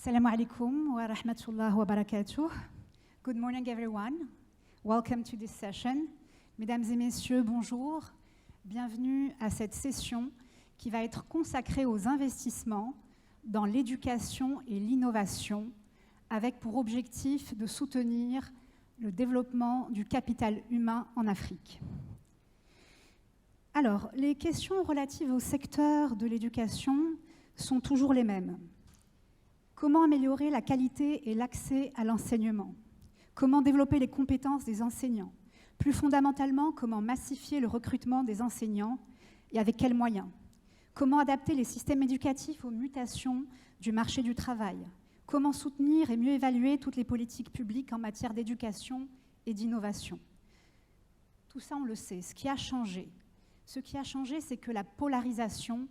Assalamu alaikum wa rahmatullahi wa barakatuh. Good morning, everyone. Welcome to this session. Mesdames et messieurs, bonjour. Bienvenue à cette session qui va être consacrée aux investissements dans l'éducation et l'innovation, avec pour objectif de soutenir le développement du capital humain en Afrique. Alors, les questions relatives au secteur de l'éducation sont toujours les mêmes. Comment améliorer la qualité et l'accès à l'enseignement? Comment développer les compétences des enseignants? Plus fondamentalement, comment massifier le recrutement des enseignants et avec quels moyens? Comment adapter les systèmes éducatifs aux mutations du marché du travail? Comment soutenir et mieux évaluer toutes les politiques publiques en matière d'éducation et d'innovation? Tout ça, on le sait. Ce qui a changé, c'est que la polarisation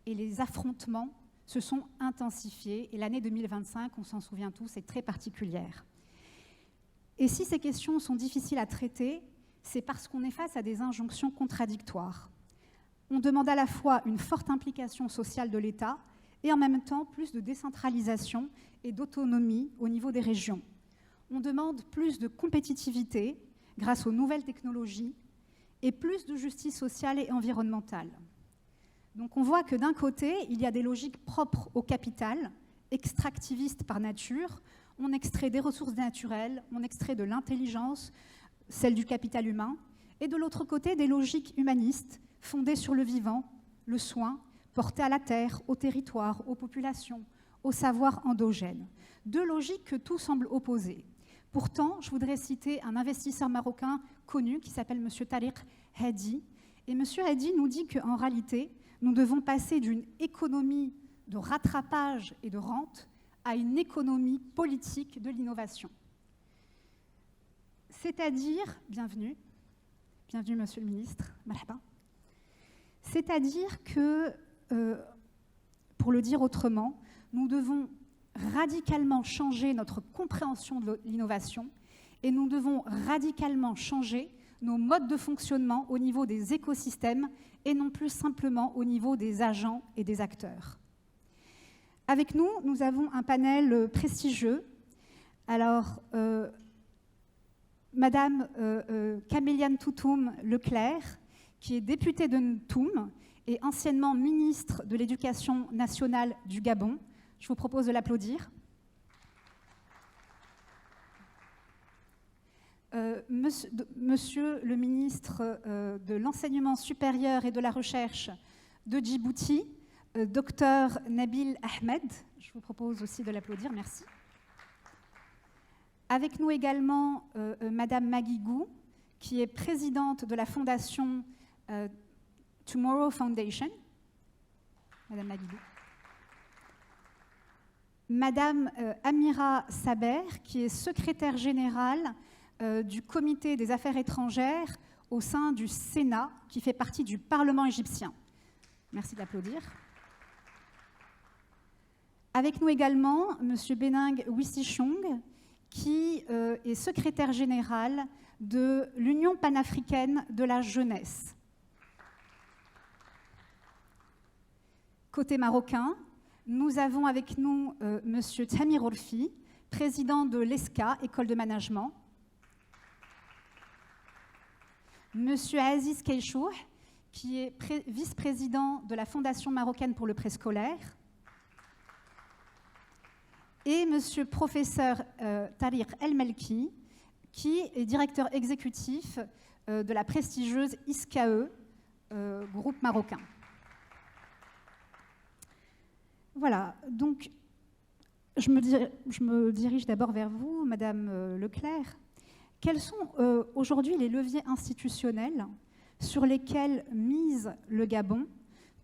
et les affrontements se sont intensifiés. Et l'année 2025, on s'en souvient tous, est très particulière. Et si ces questions sont difficiles à traiter, c'est parce qu'on est face à des injonctions contradictoires. On demande à la fois une forte implication sociale de l'État et en même temps plus de décentralisation et d'autonomie au niveau des régions. On demande plus de compétitivité grâce aux nouvelles technologies et plus de justice sociale et environnementale. Donc on voit que d'un côté, il y a des logiques propres au capital, extractivistes par nature. On extrait des ressources naturelles, on extrait de l'intelligence, celle du capital humain, et de l'autre côté, des logiques humanistes fondées sur le vivant, le soin, portées à la terre, au territoire, aux populations, au savoir endogène. Deux logiques que tout semble opposer. Pourtant, je voudrais citer un investisseur marocain connu qui s'appelle M. Tariq Hadi. Et M. Hadi nous dit qu'en réalité, nous devons passer d'une économie de rattrapage et de rente à une économie politique de l'innovation. C'est-à-dire, bienvenue Monsieur le ministre, marhaba. C'est-à-dire que, pour le dire autrement, nous devons radicalement changer notre compréhension de l'innovation et nous devons radicalement changer nos modes de fonctionnement au niveau des écosystèmes et non plus simplement au niveau des agents et des acteurs. Avec nous, nous avons un panel prestigieux. Alors, Madame Caméliane Toutoum Leclerc, qui est députée de Ntoum et anciennement ministre de l'Éducation nationale du Gabon. Je vous propose de l'applaudir. Monsieur le ministre de l'Enseignement supérieur et de la Recherche de Djibouti, Dr Nabil Ahmed, je vous propose aussi de l'applaudir, merci. Avec nous également Madame Maggie Gou, qui est présidente de la fondation Tomorrow Foundation. Madame Maggie Gou. Madame Amira Saber, qui est secrétaire générale du Comité des affaires étrangères au sein du Sénat, qui fait partie du Parlement égyptien. Merci de l'applaudir. Avec nous également M. Beneng Wissichong, qui est secrétaire général de l'Union panafricaine de la jeunesse. Côté marocain, nous avons avec nous M. Tamir Orfi, président de l'ESCA, École de Management. M. Aziz Keïchouh, qui est vice-président de la Fondation marocaine pour le préscolaire. Et M. professeur Tariq El-Melki, qui est directeur exécutif de la prestigieuse ISCAE, groupe marocain. Voilà, donc je me dirige d'abord vers vous, Madame Leclerc. Quels sont aujourd'hui les leviers institutionnels sur lesquels mise le Gabon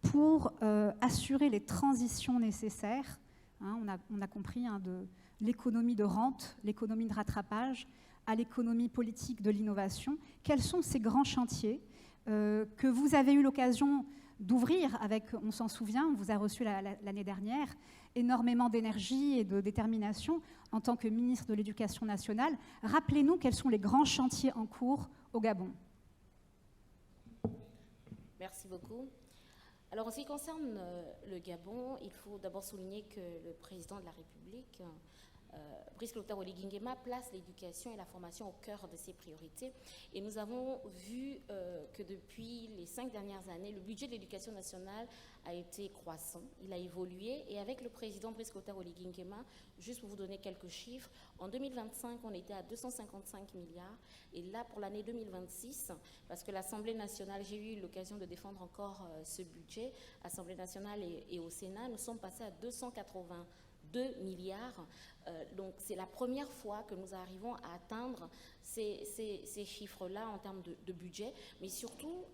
pour assurer les transitions nécessaires, hein, on a compris, hein, de l'économie de rente, l'économie de rattrapage, à l'économie politique de l'innovation? Quels sont ces grands chantiers que vous avez eu l'occasion d'ouvrir avec, on s'en souvient, on vous a reçu l'année dernière, énormément d'énergie et de détermination en tant que ministre de l'Éducation nationale. Rappelez-nous quels sont les grands chantiers en cours au Gabon. Merci beaucoup. Alors, en ce qui concerne le Gabon, il faut d'abord souligner que le président de la République, Brice Clotaire Oligui Nguema, place l'éducation et la formation au cœur de ses priorités. Et nous avons vu que depuis les 5 dernières années, le budget de l'éducation nationale a été croissant, il a évolué. Et avec le président Brice Clotaire Oligui Nguema, juste pour vous donner quelques chiffres, en 2025, on était à 255 milliards. Et là, pour l'année 2026, parce que l'Assemblée nationale, j'ai eu l'occasion de défendre encore ce budget, Assemblée nationale et au Sénat, nous sommes passés à 282 milliards. Donc, c'est la première fois que nous arrivons à atteindre ces chiffres-là en termes de budget. Mais surtout,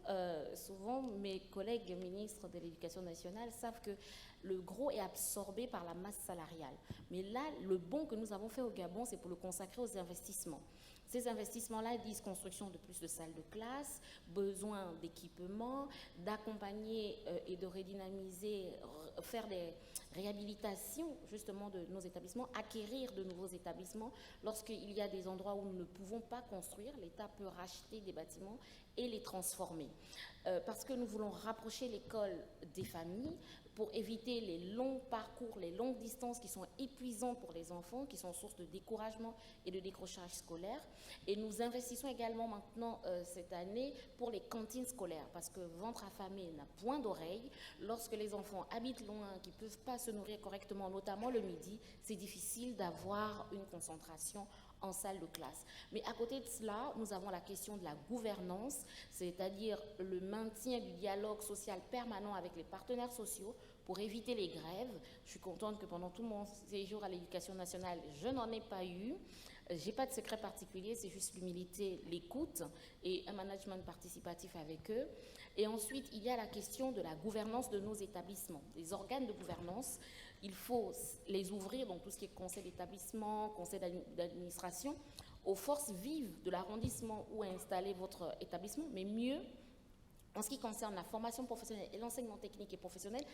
souvent, mes collègues ministres de l'Éducation nationale savent que le gros est absorbé par la masse salariale. Mais là, le bond que nous avons fait au Gabon, c'est pour le consacrer aux investissements. Ces investissements-là disent construction de plus de salles de classe, besoin d'équipements, d'accompagner et de redynamiser, faire des réhabilitations justement de nos établissements, acquérir de nouveaux établissements. Lorsqu'il y a des endroits où nous ne pouvons pas construire, l'État peut racheter des bâtiments et les transformer. Parce que nous voulons rapprocher l'école des familles pour éviter les longs parcours, les longues distances qui sont épuisantes pour les enfants, qui sont source de découragement et de décrochage scolaire. Et nous investissons également maintenant cette année pour les cantines scolaires, parce que ventre affamé n'a point d'oreille. Lorsque les enfants habitent loin, qui ne peuvent pas se nourrir correctement, notamment le midi, c'est difficile d'avoir une concentration en salle de classe. Mais à côté de cela, nous avons la question de la gouvernance, c'est-à-dire le maintien du dialogue social permanent avec les partenaires sociaux pour éviter les grèves. Je suis contente que pendant tout mon séjour à l'Éducation nationale, je n'en ai pas eu. Je n'ai pas de secret particulier, c'est juste l'humilité, l'écoute et un management participatif avec eux. Et ensuite, il y a la question de la gouvernance de nos établissements. Les organes de gouvernance, il faut les ouvrir, donc tout ce qui est conseil d'établissement, conseil d'administration, aux forces vives de l'arrondissement où est installé votre établissement, mais mieux, en ce qui concerne la formation professionnelle et l'enseignement technique et professionnel,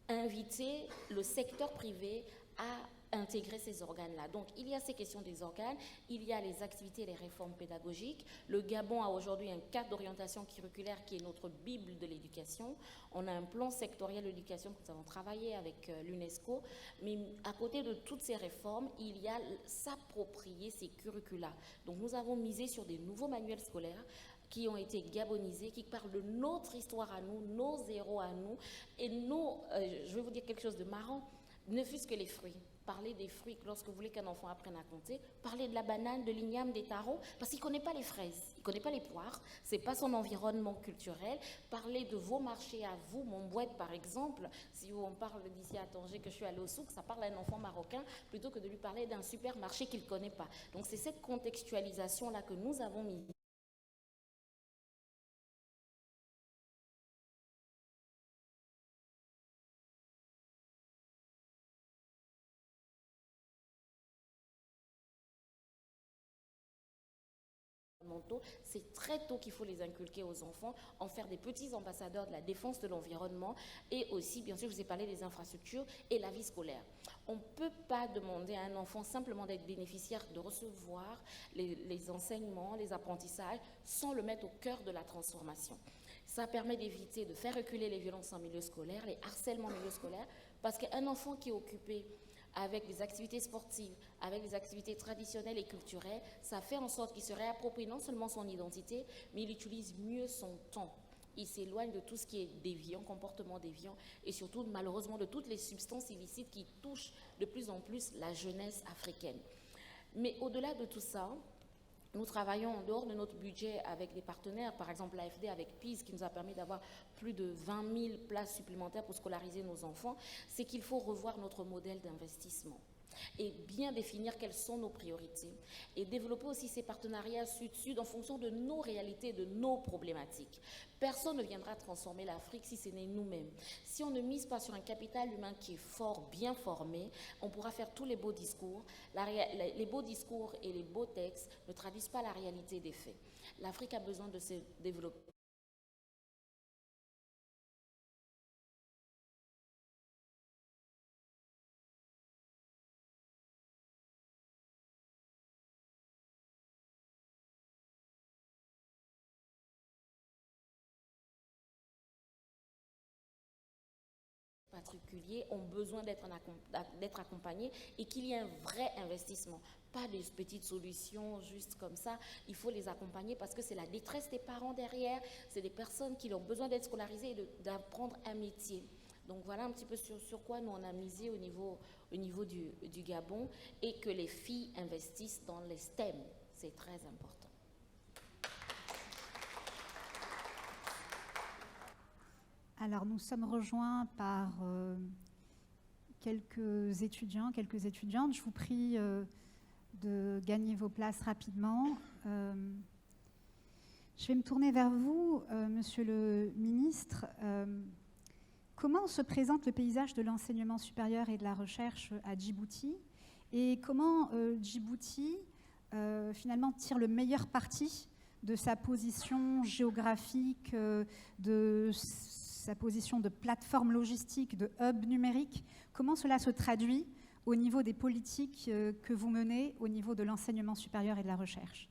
inviter le secteur privé à intégrer ces organes-là. Donc, il y a ces questions des organes, il y a les activités et les réformes pédagogiques. Le Gabon a aujourd'hui un cadre d'orientation curriculaire qui est notre Bible de l'éducation. On a un plan sectoriel de l'éducation que nous avons travaillé avec l'UNESCO. Mais à côté de toutes ces réformes, il y a s'approprier ces curricula. Donc, nous avons misé sur des nouveaux manuels scolaires qui ont été gabonisés, qui parlent de notre histoire à nous, nos héros à nous. Et nos, je vais vous dire quelque chose de marrant, ne fût-ce que les fruits. Parlez des fruits lorsque vous voulez qu'un enfant apprenne à compter. Parlez de la banane, de l'igname, des tarots, parce qu'il ne connaît pas les fraises, il ne connaît pas les poires, ce n'est pas son environnement culturel. Parlez de vos marchés à vous, Montbouette par exemple. Si on parle d'ici à Tanger que je suis allée au souk, ça parle à un enfant marocain plutôt que de lui parler d'un supermarché qu'il ne connaît pas. Donc c'est cette contextualisation-là que nous avons mis. C'est très tôt qu'il faut les inculquer aux enfants, en faire des petits ambassadeurs de la défense de l'environnement et aussi, bien sûr, je vous ai parlé des infrastructures et la vie scolaire. On ne peut pas demander à un enfant simplement d'être bénéficiaire, de recevoir les enseignements, les apprentissages, sans le mettre au cœur de la transformation. Ça permet d'éviter de faire reculer les violences en milieu scolaire, les harcèlements en milieu scolaire, parce qu'un enfant qui est occupé avec des activités sportives, avec des activités traditionnelles et culturelles, ça fait en sorte qu'il se réapproprie non seulement son identité, mais il utilise mieux son temps. Il s'éloigne de tout ce qui est déviant, comportement déviant, et surtout, malheureusement, de toutes les substances illicites qui touchent de plus en plus la jeunesse africaine. Mais au-delà de tout ça, nous travaillons en dehors de notre budget avec des partenaires, par exemple l'AFD avec PIS qui nous a permis d'avoir plus de 20 000 places supplémentaires pour scolariser nos enfants, c'est qu'il faut revoir notre modèle d'investissement et bien définir quelles sont nos priorités et développer aussi ces partenariats sud-sud en fonction de nos réalités, de nos problématiques. Personne ne viendra transformer l'Afrique si ce n'est nous-mêmes. Si on ne mise pas sur un capital humain qui est fort, bien formé, on pourra faire tous les beaux discours. Les beaux discours et les beaux textes ne traduisent pas la réalité des faits. L'Afrique a besoin de se développer. particuliers ont besoin d'être accompagnés et qu'il y ait un vrai investissement. Pas des petites solutions juste comme ça. Il faut les accompagner parce que c'est la détresse des parents derrière. C'est des personnes qui ont besoin d'être scolarisées et d'apprendre un métier. Donc voilà un petit peu sur quoi nous on a misé au niveau du Gabon et que les filles investissent dans les STEM. C'est très important. Alors, nous sommes rejoints par quelques étudiants, quelques étudiantes. Je vous prie de gagner vos places rapidement. Je vais me tourner vers vous, Monsieur le Ministre. Comment se présente le paysage de l'enseignement supérieur et de la recherche à Djibouti? Et comment Djibouti, finalement, tire le meilleur parti de sa position géographique, de sa position de plateforme logistique, de hub numérique? Comment cela se traduit au niveau des politiques que vous menez au niveau de l'enseignement supérieur et de la recherche?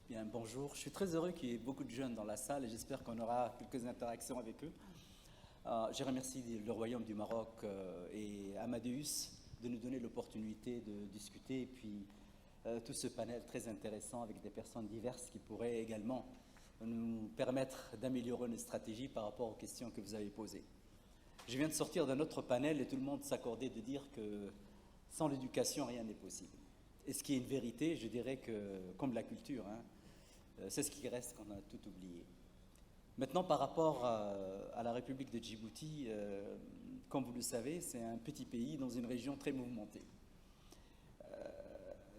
Bien, bonjour. Je suis très heureux qu'il y ait beaucoup de jeunes dans la salle et j'espère qu'on aura quelques interactions avec eux. Je remercie le Royaume du Maroc et Amadeus de nous donner l'opportunité de discuter et puis tout ce panel très intéressant avec des personnes diverses qui pourraient également nous permettre d'améliorer nos stratégies par rapport aux questions que vous avez posées. Je viens de sortir d'un autre panel et tout le monde s'accordait de dire que sans l'éducation, rien n'est possible. Et ce qui est une vérité, je dirais que, comme la culture, c'est ce qui reste qu'on a tout oublié. Maintenant, par rapport à la République de Djibouti, comme vous le savez, c'est un petit pays dans une région très mouvementée.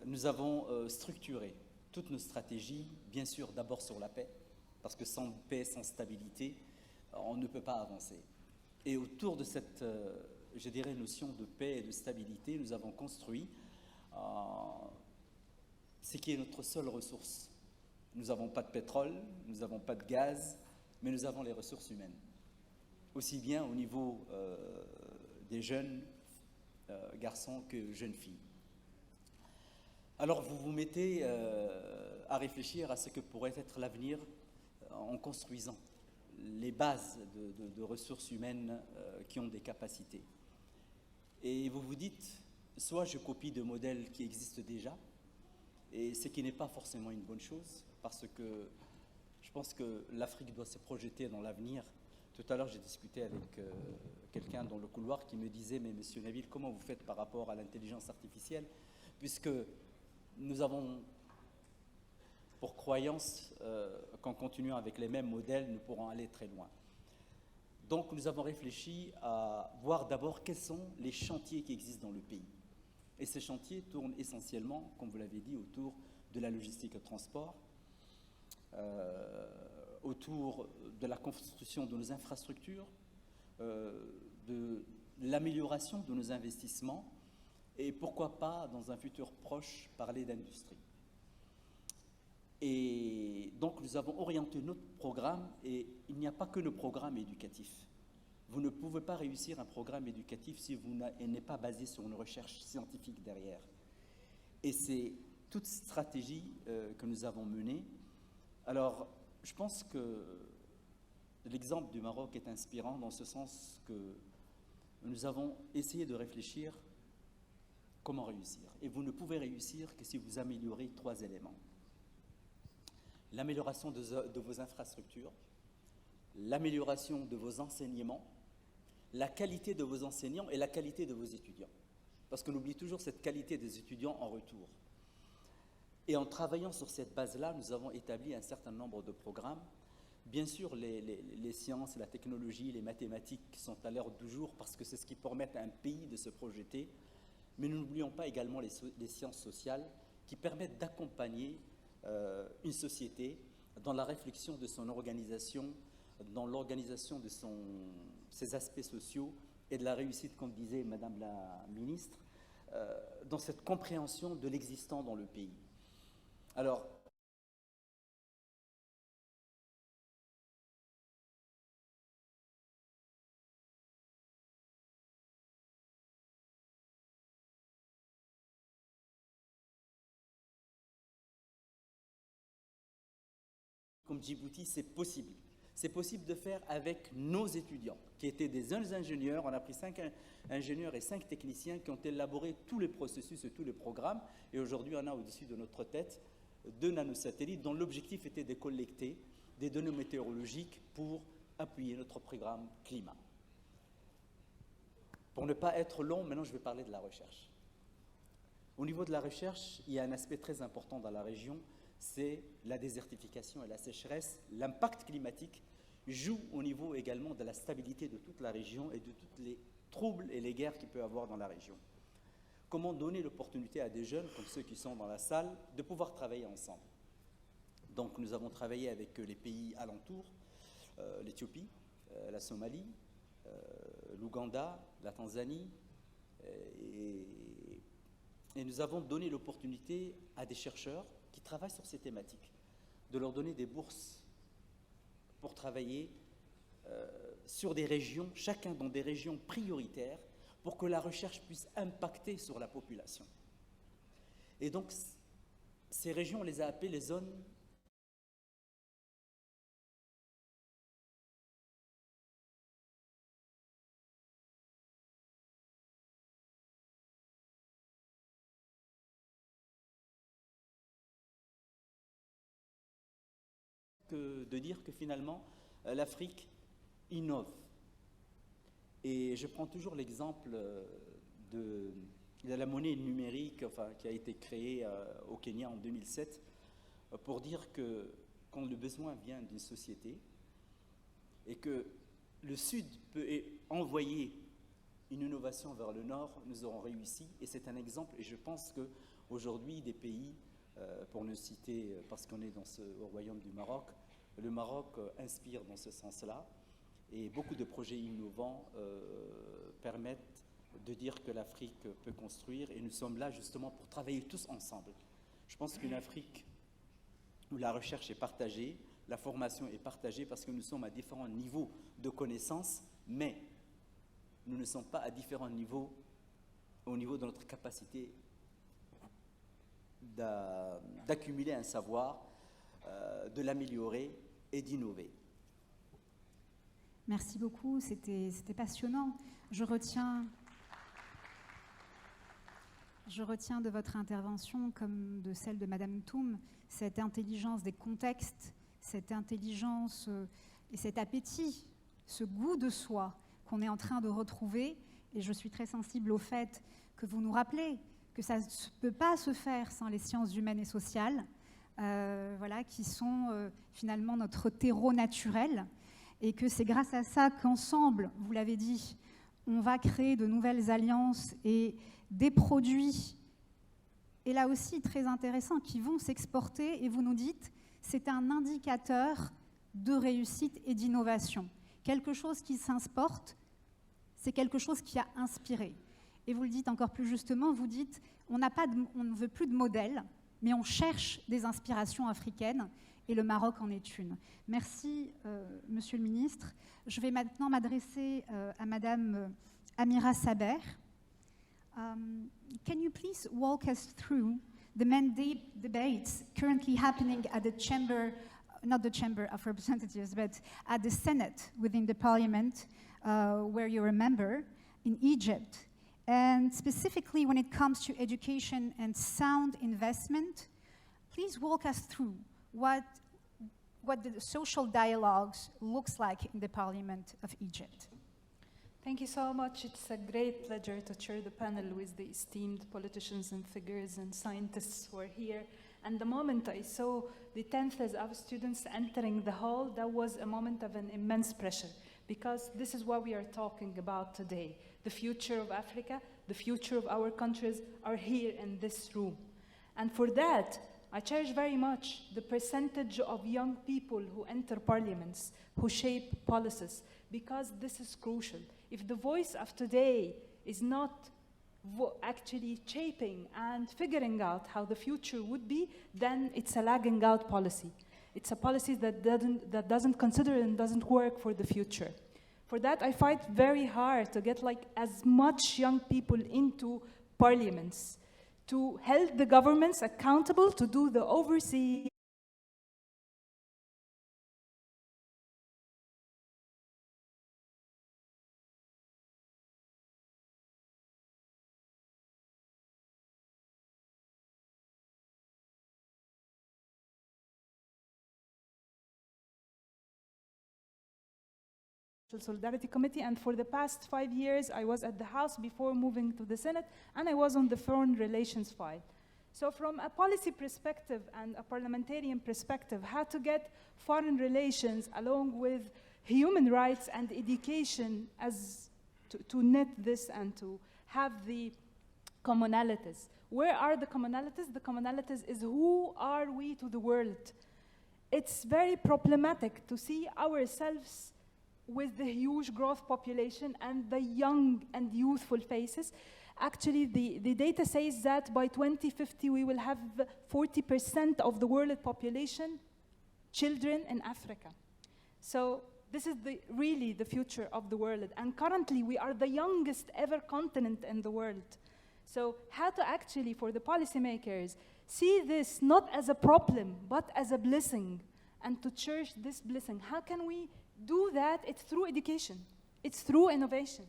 Nous avons structuré toutes nos stratégies, bien sûr d'abord sur la paix, parce que sans paix, sans stabilité, on ne peut pas avancer. Et autour de cette, je dirais, notion de paix et de stabilité, nous avons construit ce qui est notre seule ressource. Nous n'avons pas de pétrole, nous n'avons pas de gaz, mais nous avons les ressources humaines, aussi bien au niveau des jeunes garçons que jeunes filles. Alors vous vous mettez à réfléchir à ce que pourrait être l'avenir en construisant les bases de ressources humaines qui ont des capacités. Et vous vous dites, soit je copie de modèles qui existent déjà, et ce qui n'est pas forcément une bonne chose, parce que je pense que l'Afrique doit se projeter dans l'avenir. Tout à l'heure, j'ai discuté avec quelqu'un dans le couloir qui me disait « Mais Monsieur Nabil, comment vous faites par rapport à l'intelligence artificielle ?» Puisque nous avons pour croyance qu'en continuant avec les mêmes modèles, nous pourrons aller très loin. Donc nous avons réfléchi à voir d'abord quels sont les chantiers qui existent dans le pays. Et ces chantiers tournent essentiellement, comme vous l'avez dit, autour de la logistique et transport, autour de la construction de nos infrastructures, de l'amélioration de nos investissements et pourquoi pas, dans un futur proche, parler d'industrie. Et donc nous avons orienté notre programme et il n'y a pas que le programme éducatif. Vous ne pouvez pas réussir un programme éducatif si vous n'est pas basé sur une recherche scientifique derrière. Et c'est toute stratégie que nous avons menée. Alors, je pense que l'exemple du Maroc est inspirant dans ce sens que nous avons essayé de réfléchir comment réussir. Et vous ne pouvez réussir que si vous améliorez 3 éléments. L'amélioration de vos infrastructures, l'amélioration de vos enseignements, la qualité de vos enseignants et la qualité de vos étudiants. Parce qu'on oublie toujours cette qualité des étudiants en retour. Et en travaillant sur cette base-là, nous avons établi un certain nombre de programmes. Bien sûr, les sciences, la technologie, les mathématiques sont à l'heure du jour parce que c'est ce qui permet à un pays de se projeter. Mais nous n'oublions pas également les sciences sociales qui permettent d'accompagner une société dans la réflexion de son organisation, dans l'organisation de ses aspects sociaux et de la réussite, comme disait Madame la ministre, dans cette compréhension de l'existant dans le pays. Alors, comme Djibouti, c'est possible. c'est possible de faire avec nos étudiants, qui étaient des jeunes ingénieurs. On a pris 5 ingénieurs et 5 techniciens qui ont élaboré tous les processus et tous les programmes. Et aujourd'hui, on a au-dessus de notre tête 2 nanosatellites dont l'objectif était de collecter des données météorologiques pour appuyer notre programme climat. Pour ne pas être long, maintenant je vais parler de la recherche. Au niveau de la recherche, il y a un aspect très important dans la région, c'est la désertification et la sécheresse. L'impact climatique joue au niveau également de la stabilité de toute la région et de tous les troubles et les guerres qu'il peut y avoir dans la région. Comment donner l'opportunité à des jeunes, comme ceux qui sont dans la salle, de pouvoir travailler ensemble? Donc nous avons travaillé avec les pays alentours, l'Éthiopie, la Somalie, l'Ouganda, la Tanzanie, et nous avons donné l'opportunité à des chercheurs qui travaillent sur ces thématiques, de leur donner des bourses pour travailler sur des régions, chacun dans des régions prioritaires, pour que la recherche puisse impacter sur la population. Et donc, ces régions, on les a appelées les zones de dire que finalement, l'Afrique innove. Et je prends toujours l'exemple de la monnaie numérique qui a été créée au Kenya en 2007 pour dire que quand le besoin vient d'une société et que le Sud peut envoyer une innovation vers le Nord, nous aurons réussi. Et c'est un exemple. Et je pense qu'aujourd'hui, des pays, pour ne citer, parce qu'on est au royaume du Maroc, le Maroc inspire dans ce sens-là. Et beaucoup de projets innovants permettent de dire que l'Afrique peut construire. Et nous sommes là justement pour travailler tous ensemble. Je pense qu'une Afrique où la recherche est partagée, la formation est partagée, parce que nous sommes à différents niveaux de connaissances, mais nous ne sommes pas à différents niveaux au niveau de notre capacité d'accumuler un savoir, de l'améliorer et d'innover. Merci beaucoup, c'était passionnant. Je retiens de votre intervention, comme de celle de Madame Toum, cette intelligence des contextes, cette intelligence et cet appétit, ce goût de soi qu'on est en train de retrouver. Et je suis très sensible au fait que vous nous rappelez que ça ne peut pas se faire sans les sciences humaines et sociales, qui sont finalement notre terreau naturel, et que c'est grâce à ça qu'ensemble, vous l'avez dit, on va créer de nouvelles alliances et des produits, et là aussi très intéressants, qui vont s'exporter, et vous nous dites, c'est un indicateur de réussite et d'innovation. Quelque chose qui s'importe, c'est quelque chose qui a inspiré. Et vous le dites encore plus justement, vous dites, on ne veut plus de modèles, mais on cherche des inspirations africaines, et le Maroc en est une. Merci, Monsieur le Ministre. Je vais maintenant m'adresser à Madame Amira Saber. Can you please walk us through the main debates currently happening at the chamber, not the Chamber of Representatives, but at the Senate within the Parliament, where you're a member, in Egypt? And specifically when it comes to education and sound investment, please walk us through what the social dialogues looks like in the Parliament of Egypt. Thank you so much. It's a great pleasure to chair the panel with the esteemed politicians and figures and scientists who are here. And the moment I saw the 10th of students entering the hall, that was a moment of an immense pressure, because this is what we are talking about today. The future of Africa, the future of our countries are here in this room. And for that, I cherish very much the percentage of young people who enter parliaments, who shape policies, because this is crucial. If the voice of today is not actually shaping and figuring out how the future would be, then it's a lagging out policy. It's a policy that doesn't consider and doesn't work for the future. For that, I fight very hard to get as much young people into parliaments, to hold the governments accountable, to do the overseeing Solidarity Committee, and for the past 5 years I was at the House before moving to the Senate, and I was on the foreign relations file. So from a policy perspective and a parliamentarian perspective, how to get foreign relations along with human rights and education as to knit this and to have the commonalities. Where are the commonalities? The commonalities is who are we to the world. It's very problematic to see ourselves with the huge growth population and the young and youthful faces. Actually, the data says that by 2050 we will have 40% of the world population children in Africa. So this is really the future of the world. And currently we are the youngest ever continent in the world. So how to actually, for the policymakers, see this not as a problem, but as a blessing, and to cherish this blessing. How can we do that? It's through education. It's through innovation.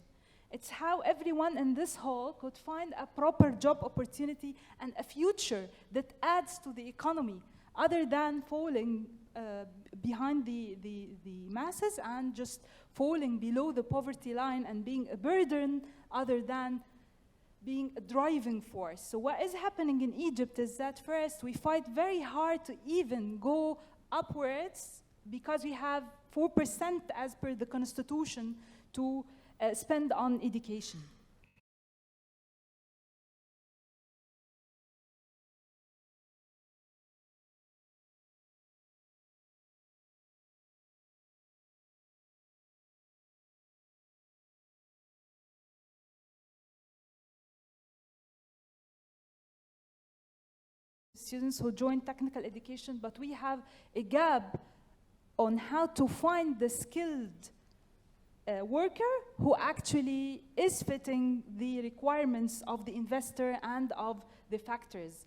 It's how everyone in this hall could find a proper job opportunity and a future that adds to the economy, other than falling behind the masses and just falling below the poverty line and being a burden, other than being a driving force. So what is happening in Egypt is that first we fight very hard to even go upwards, because we have 4% as per the constitution to spend on education. Students who join technical education, but we have a gap on how to find the skilled worker who actually is fitting the requirements of the investor and of the factors.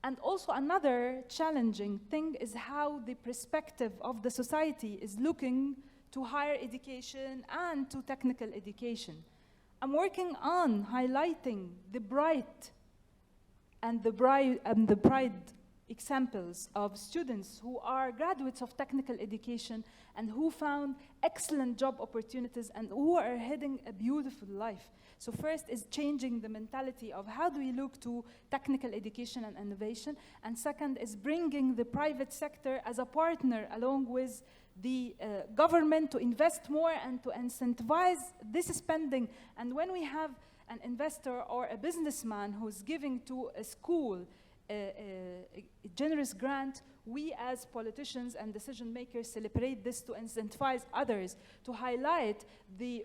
And also another challenging thing is how the perspective of the society is looking to higher education and to technical education. I'm working on highlighting the bright and the bright examples of students who are graduates of technical education and who found excellent job opportunities and who are heading a beautiful life. So first is changing the mentality of how do we look to technical education and innovation, and second is bringing the private sector as a partner along with the government to invest more and to incentivize this spending. And when we have an investor or a businessman who's giving to a school a generous grant, we as politicians and decision makers celebrate this to incentivize others, to highlight the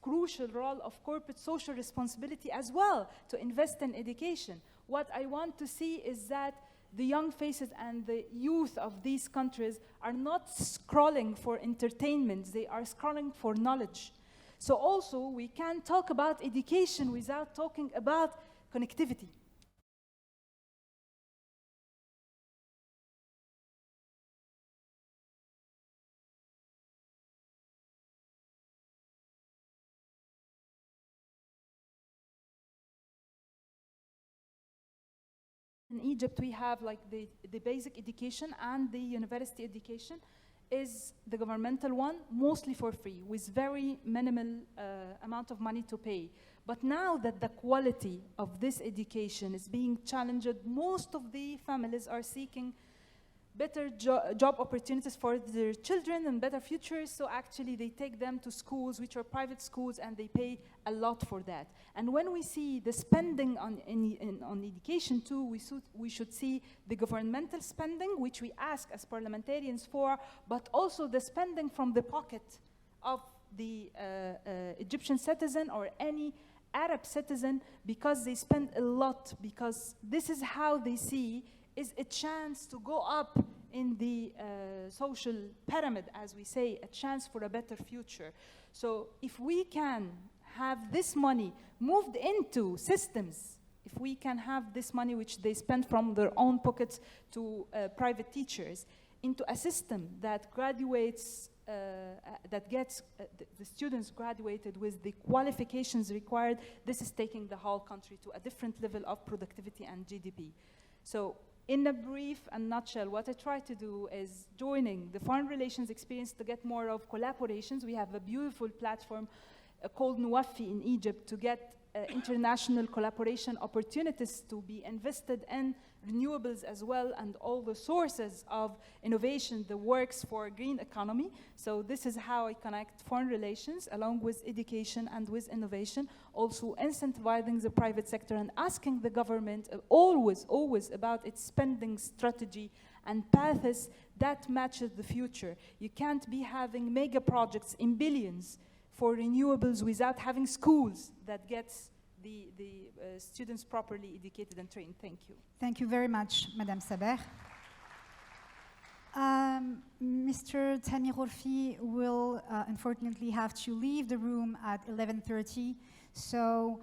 crucial role of corporate social responsibility as well, to invest in education. What I want to see is that the young faces and the youth of these countries are not scrolling for entertainment, they are scrolling for knowledge. So also, we can't talk about education without talking about connectivity. In Egypt, we have like the basic education and the university education is the governmental one, mostly for free, with very minimal amount of money to pay. But now that the quality of this education is being challenged, most of the families are seeking better job opportunities for their children and better futures, so actually they take them to schools which are private schools and they pay a lot for that. And when we see the spending on education too, we should see the governmental spending, which we ask as parliamentarians for, but also the spending from the pocket of the Egyptian citizen or any Arab citizen, because they spend a lot, because this is how they see is a chance to go up in the social pyramid, as we say, a chance for a better future. So if we can have this money moved into systems, if we can have this money which they spend from their own pockets to private teachers, into a system that graduates, that gets the students graduated with the qualifications required, this is taking the whole country to a different level of productivity and GDP. So in a brief and nutshell, what I try to do is joining the foreign relations experience to get more of collaborations. We have a beautiful platform called Nuwafi in Egypt to get international collaboration opportunities to be invested in renewables as well, and all the sources of innovation that works for green economy. So this is how I connect foreign relations along with education and with innovation, also incentivizing the private sector and asking the government always about its spending strategy and paths that matches the future. You can't be having mega projects in billions for renewables without having schools that gets the students properly educated and trained. Thank you. Thank you very much, Madame Saber. Mr. Tamir Rolfi will unfortunately have to leave the room at 11:30. So,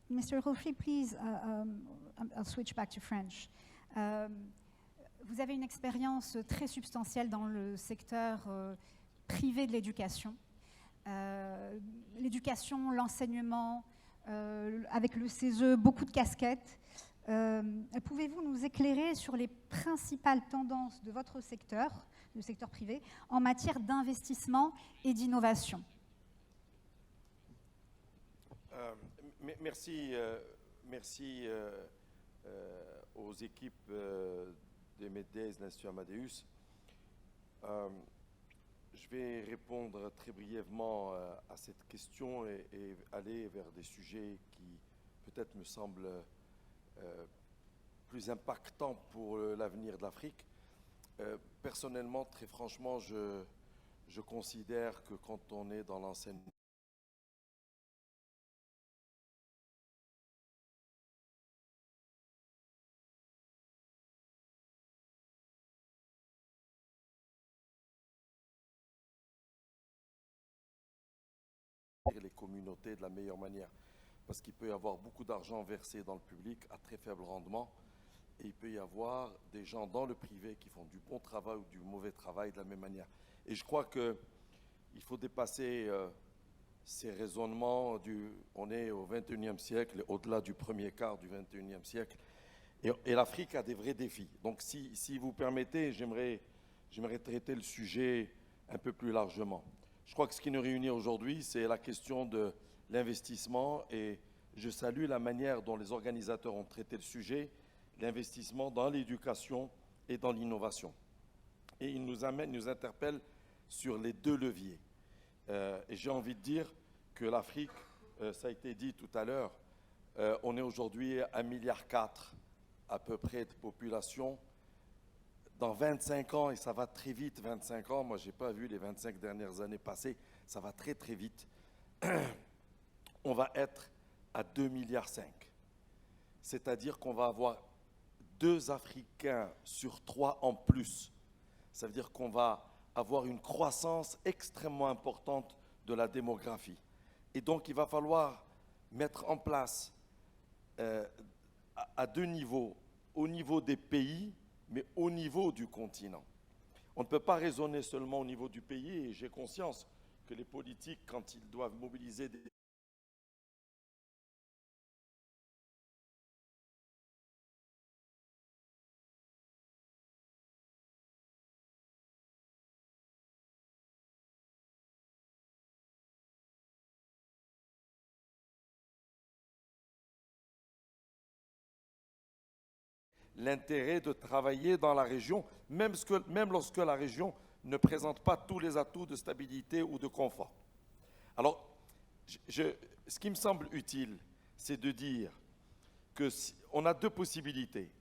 Mr. Rolfi, please, I'll switch back to French. Vous avez une expérience très substantielle dans le secteur privé de l'éducation. L'éducation, l'enseignement, avec le CESE, beaucoup de casquettes. Pouvez-vous nous éclairer sur les principales tendances de votre secteur, le secteur privé, en matière d'investissement et d'innovation? Merci aux équipes des MEDES, l'Institut Amadeus. Je vais répondre très brièvement à cette question et aller vers des sujets qui peut-être me semblent plus impactants pour l'avenir de l'Afrique. Personnellement, très franchement, je considère que quand on est dans l'enseignement, les communautés de la meilleure manière, parce qu'il peut y avoir beaucoup d'argent versé dans le public à très faible rendement, et il peut y avoir des gens dans le privé qui font du bon travail ou du mauvais travail de la même manière. Et je crois qu'il faut dépasser ces raisonnements on est au XXIe siècle, au-delà du premier quart du XXIe siècle, et l'Afrique a des vrais défis. Donc si vous permettez, j'aimerais traiter le sujet un peu plus largement. Je crois que ce qui nous réunit aujourd'hui, c'est la question de l'investissement, et je salue la manière dont les organisateurs ont traité le sujet, l'investissement dans l'éducation et dans l'innovation. Et il nous interpelle sur les deux leviers. Et j'ai envie de dire que l'Afrique, ça a été dit tout à l'heure, on est aujourd'hui à 1,4 milliard à peu près de population. Dans 25 ans, et ça va très vite, 25 ans, moi je n'ai pas vu les 25 dernières années passer, ça va très très vite, on va être à 2,5 milliards. C'est-à-dire qu'on va avoir 2 Africains sur 3 en plus. Ça veut dire qu'on va avoir une croissance extrêmement importante de la démographie. Et donc il va falloir mettre en place à 2 niveaux, au niveau des pays, mais au niveau du continent. On ne peut pas raisonner seulement au niveau du pays, et j'ai conscience que les politiques, quand ils doivent mobiliser des l'intérêt de travailler dans la région, même lorsque la région ne présente pas tous les atouts de stabilité ou de confort. Alors, ce qui me semble utile, c'est de dire qu'on a 2 possibilités.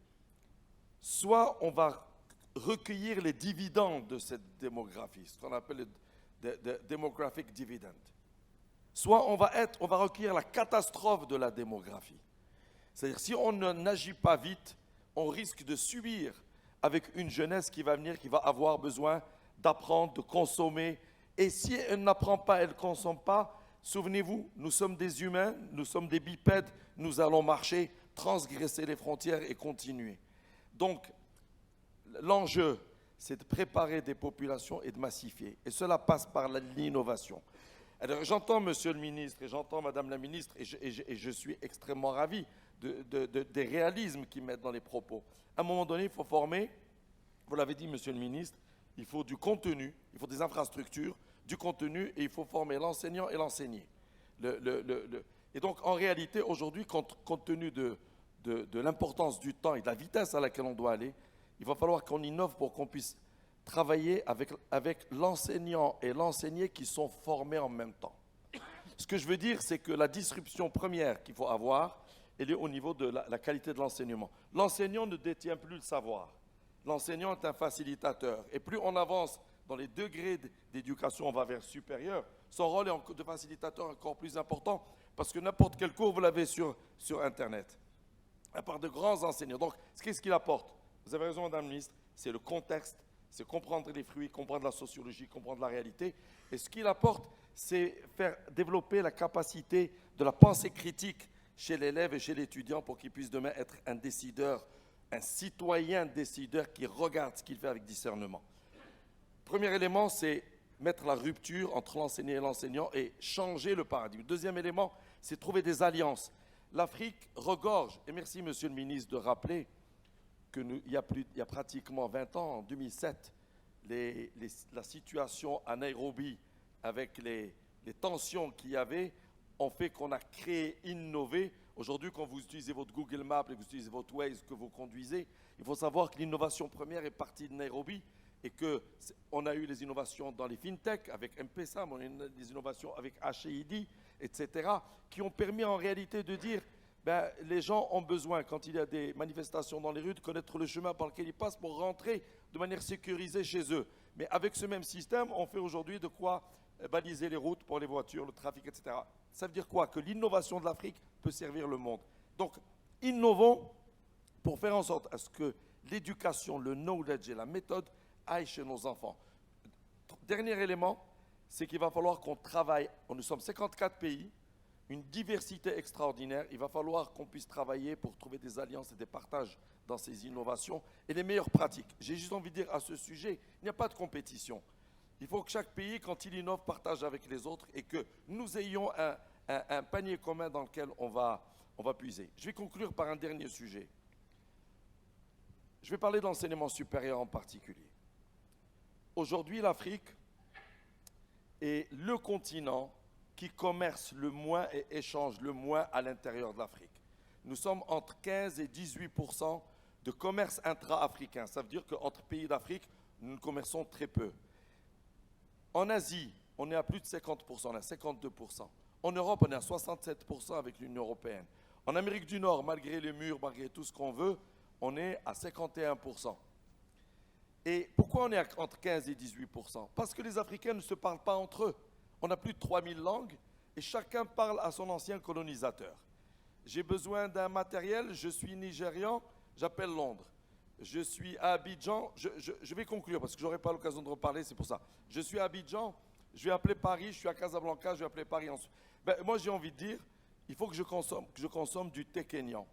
Soit on va recueillir les dividendes de cette démographie, ce qu'on appelle le demographic dividend. Soit on va recueillir la catastrophe de la démographie. C'est-à-dire, si on n'agit pas vite, on risque de subir avec une jeunesse qui va venir, qui va avoir besoin d'apprendre, de consommer. Et si elle n'apprend pas, elle ne consomme pas, souvenez-vous, nous sommes des humains, nous sommes des bipèdes, nous allons marcher, transgresser les frontières et continuer. Donc, l'enjeu, c'est de préparer des populations et de massifier. Et cela passe par l'innovation. Alors, j'entends Monsieur le ministre et j'entends Madame la ministre, et je suis extrêmement ravi des réalismes qu'ils mettent dans les propos. À un moment donné, il faut former, vous l'avez dit, monsieur le ministre, il faut du contenu, il faut des infrastructures, du contenu, et il faut former l'enseignant et l'enseigné. Et donc, en réalité, aujourd'hui, compte tenu de l'importance du temps et de la vitesse à laquelle on doit aller, il va falloir qu'on innove pour qu'on puisse travailler avec l'enseignant et l'enseigné qui sont formés en même temps. Ce que je veux dire, c'est que la disruption première qu'il faut avoir, elle est au niveau de la qualité de l'enseignement. L'enseignant ne détient plus le savoir. L'enseignant est un facilitateur. Et plus on avance dans les degrés d'éducation, on va vers supérieur, son rôle de facilitateur est encore plus important, parce que n'importe quel cours, vous l'avez sur Internet, à part de grands enseignants. Donc, qu'est-ce qu'il apporte? Vous avez raison, Madame la Ministre, c'est le contexte, c'est comprendre les fruits, comprendre la sociologie, comprendre la réalité. Et ce qu'il apporte, c'est faire développer la capacité de la pensée critique chez l'élève et chez l'étudiant pour qu'il puisse demain être un décideur, un citoyen décideur qui regarde ce qu'il fait avec discernement. Premier élément, c'est mettre la rupture entre l'enseigné et l'enseignant et changer le paradigme. Deuxième élément, c'est trouver des alliances. L'Afrique regorge, et merci Monsieur le ministre de rappeler qu'il y a pratiquement 20 ans, en 2007, la situation à Nairobi avec les tensions qu'il y avait ont fait qu'on a créé, innové. Aujourd'hui, quand vous utilisez votre Google Maps et vous utilisez votre Waze que vous conduisez, il faut savoir que l'innovation première est partie de Nairobi et qu'on a eu les innovations dans les fintech avec M-Pesa, on a eu des innovations avec HID, etc., qui ont permis en réalité de dire les gens ont besoin, quand il y a des manifestations dans les rues, de connaître le chemin par lequel ils passent pour rentrer de manière sécurisée chez eux. Mais avec ce même système, on fait aujourd'hui de quoi baliser les routes pour les voitures, le trafic, etc. Ça veut dire quoi? Que l'innovation de l'Afrique peut servir le monde. Donc, innovons pour faire en sorte à ce que l'éducation, le knowledge et la méthode aillent chez nos enfants. Dernier élément, c'est qu'il va falloir qu'on travaille. Nous sommes 54 pays, une diversité extraordinaire. Il va falloir qu'on puisse travailler pour trouver des alliances et des partages dans ces innovations et les meilleures pratiques. J'ai juste envie de dire à ce sujet, il n'y a pas de compétition. Il faut que chaque pays, quand il innove, partage avec les autres et que nous ayons un panier commun dans lequel on va puiser. Je vais conclure par un dernier sujet. Je vais parler de l'enseignement supérieur en particulier. Aujourd'hui, l'Afrique est le continent qui commerce le moins et échange le moins à l'intérieur de l'Afrique. Nous sommes entre 15 et 18% de commerce intra-africain. Ça veut dire qu'entre pays d'Afrique, nous commerçons très peu. En Asie, on est à plus de 50%, on est à 52%. En Europe, on est à 67% avec l'Union européenne. En Amérique du Nord, malgré les murs, malgré tout ce qu'on veut, on est à 51%. Et pourquoi on est entre 15 et 18%? Parce que les Africains ne se parlent pas entre eux. On a plus de 3000 langues et chacun parle à son ancien colonisateur. J'ai besoin d'un matériel, je suis nigérian, j'appelle Londres. Je suis à Abidjan, je vais conclure parce que je n'aurai pas l'occasion de reparler, c'est pour ça. Je suis à Abidjan, je vais appeler Paris, je suis à Casablanca, je vais appeler Paris ensuite. Moi j'ai envie de dire, il faut que je consomme du thé kényan.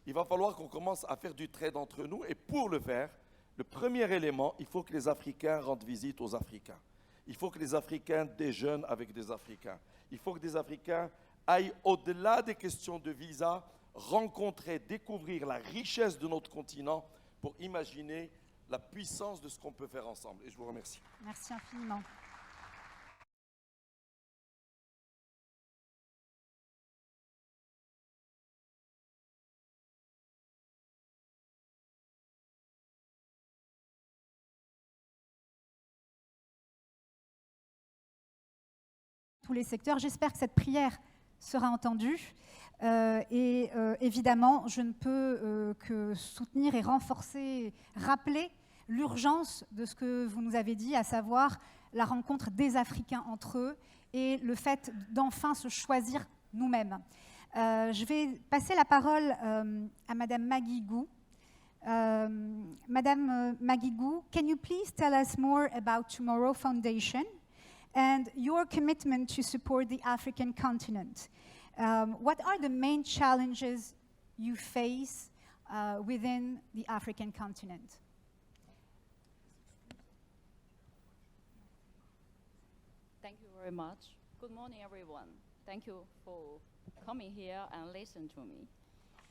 Il va falloir qu'on commence à faire du trade entre nous et pour le faire, le premier élément, il faut que les Africains rendent visite aux Africains. Il faut que les Africains déjeunent avec des Africains. Il faut que des Africains aillent au-delà des questions de visa, rencontrer, découvrir la richesse de notre continent pour imaginer la puissance de ce qu'on peut faire ensemble. Et je vous remercie. Merci infiniment. Tous les secteurs. J'espère que cette prière sera entendue. Évidemment, je ne peux que soutenir et renforcer, rappeler l'urgence de ce que vous nous avez dit, à savoir la rencontre des Africains entre eux et le fait d'enfin se choisir nous-mêmes. Je vais passer la parole à Madame Maggie Gu. Madame Maggie Gu, can you please tell us more about Tomorrow Foundation and your commitment to support the African continent? What are the main challenges you face within the African continent? Thank you very much. Good morning, everyone. Thank you for coming here and listen to me.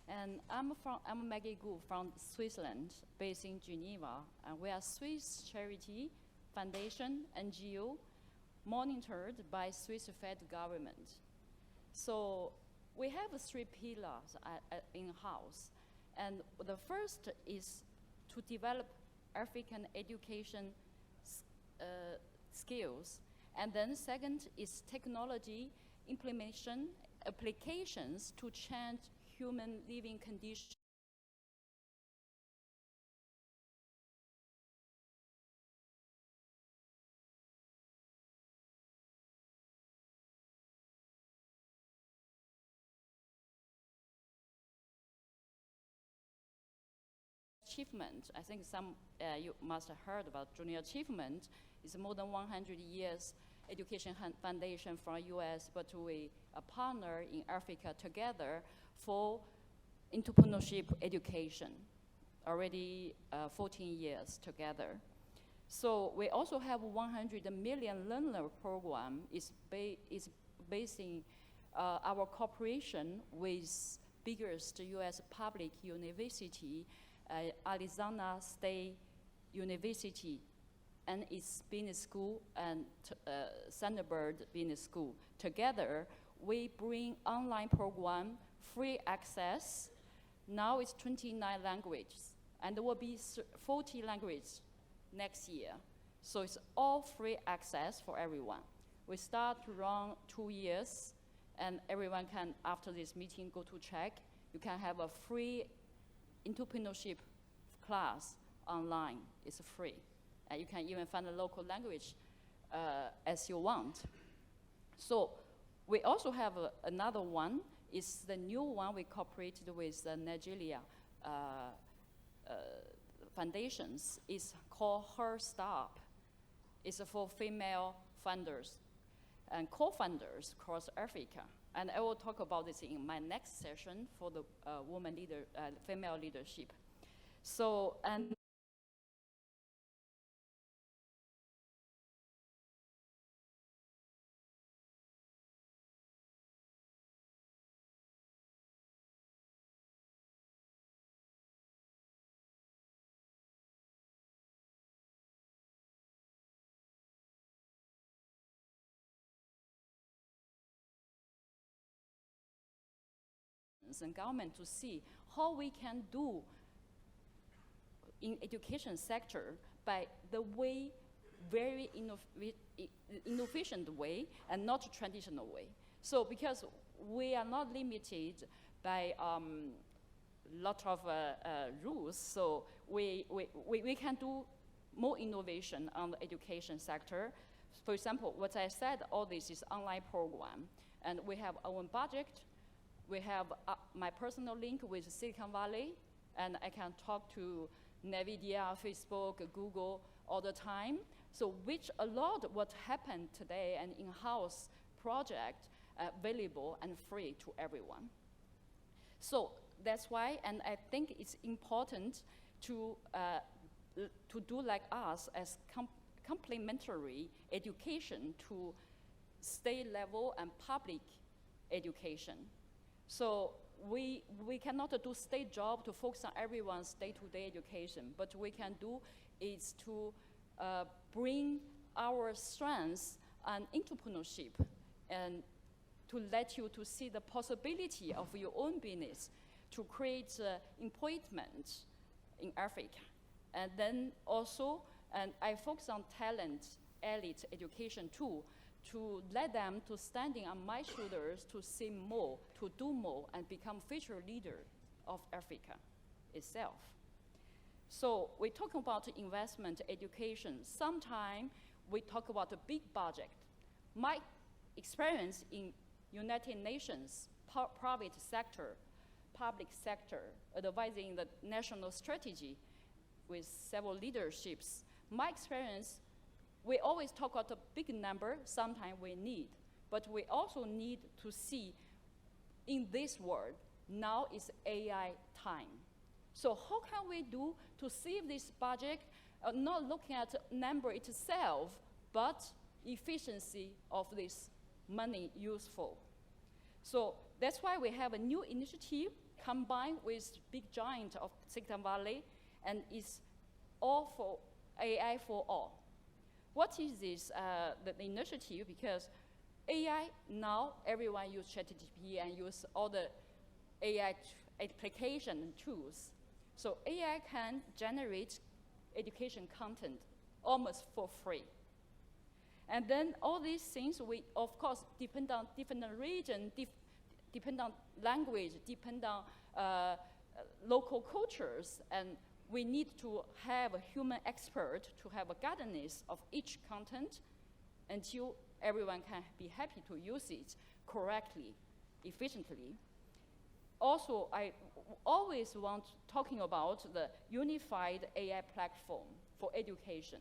And I'm Maggie Gu from Switzerland, based in Geneva. And we are Swiss charity foundation NGO monitored by Swiss federal government. So we have 3 pillars in-house. And the first is to develop African education skills. And then second is technology implementation, applications to change human living conditions. Achievement, I think you must have heard about Junior Achievement. It's more than 100 years education foundation from US, but we a partner in Africa together for entrepreneurship education, already 14 years together. So we also have 100 million learner program is based in our cooperation with biggest US public university, Arizona State University, and its business school and Thunderbird Business School. Together, we bring online program, free access. Now it's 29 languages, and there will be 40 languages next year. So it's all free access for everyone. We start to run 2 years, and everyone can, after this meeting, go to check. You can have a free entrepreneurship class online. It's free. You can even find a local language as you want. So we also have another one. It's the new one we cooperated with Nigeria foundations. It's called Her Startup. It's for female funders and co-founders across Africa. And I will talk about this in my next session for the female leadership. So, and and government to see how we can do in education sector by the way, very inefficient way and not traditional way. So because we are not limited by lot of rules, so we can do more innovation on the education sector. For example, what I said, all this is online program, and we have our own budget. We have my personal link with Silicon Valley, and I can talk to NVIDIA, Facebook, Google all the time. So which allowed what happened today, an in-house project available and free to everyone. So that's why, and I think it's important to do like us as complementary education to state level and public education. So we cannot do state job to focus on everyone's day-to-day education, but we can do is to bring our strengths and entrepreneurship and to let you to see the possibility of your own business to create employment in Africa. And then also, and I focus on talent, elite education too, to let them to standing on my shoulders to see more, to do more, and become future leader of Africa itself. So we talk about investment, education. Sometimes we talk about a big budget. My experience in United Nations, private sector, public sector, advising the national strategy with several leaderships, my experience, we always talk about a big number, sometimes we need, but we also need to see in this world, now is AI time. So how can we do to save this budget, not looking at number itself, but efficiency of this money useful. So that's why we have a new initiative, combined with big giant of Silicon Valley, and it's all for AI for all. What is this, the initiative? Because AI, now everyone use ChatGPT and use all the AI application and tools. So AI can generate education content almost for free. And then all these things, we of course depend on different region, depend on language, depend on local cultures, and we need to have a human expert to have a guidance of each content until everyone can be happy to use it correctly, efficiently. Also, I always want talking about the unified AI platform for education,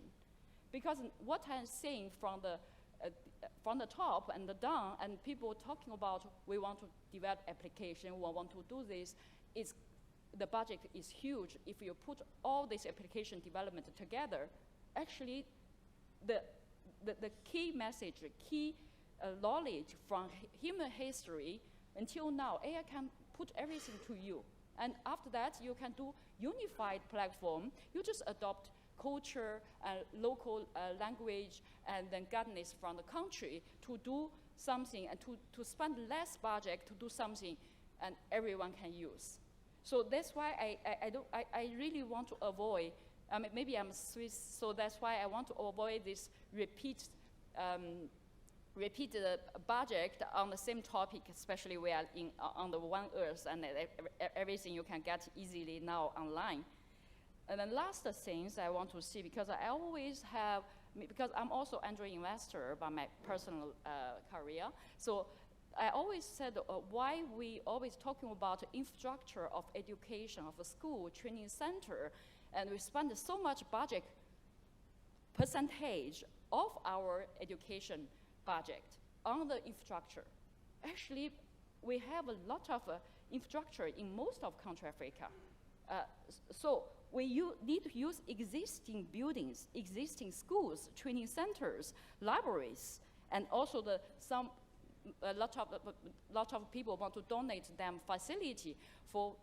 because what I'm seeing from the top and the down, and people talking about we want to develop application, we want to do this, is the budget is huge. If you put all this application development together, actually, the key message, the key knowledge from human history until now, AI can put everything to you. And after that, you can do unified platform. You just adopt culture, local language, and then guidance from the country to do something and to spend less budget to do something, and everyone can use. So that's why I really want to avoid, maybe I'm Swiss, so that's why I want to avoid this repeat budget on the same topic, especially we are on the one earth, and everything you can get easily now online. And then last things I want to see, because I always have, because I'm also angel investor by my personal career, so I always said why we always talking about infrastructure of education, of a school, training center, and we spend so much budget percentage of our education budget on the infrastructure. Actually, we have a lot of infrastructure in most of country Africa. So we need to use existing buildings, existing schools, training centers, libraries, and also a lot of people want to donate them facility for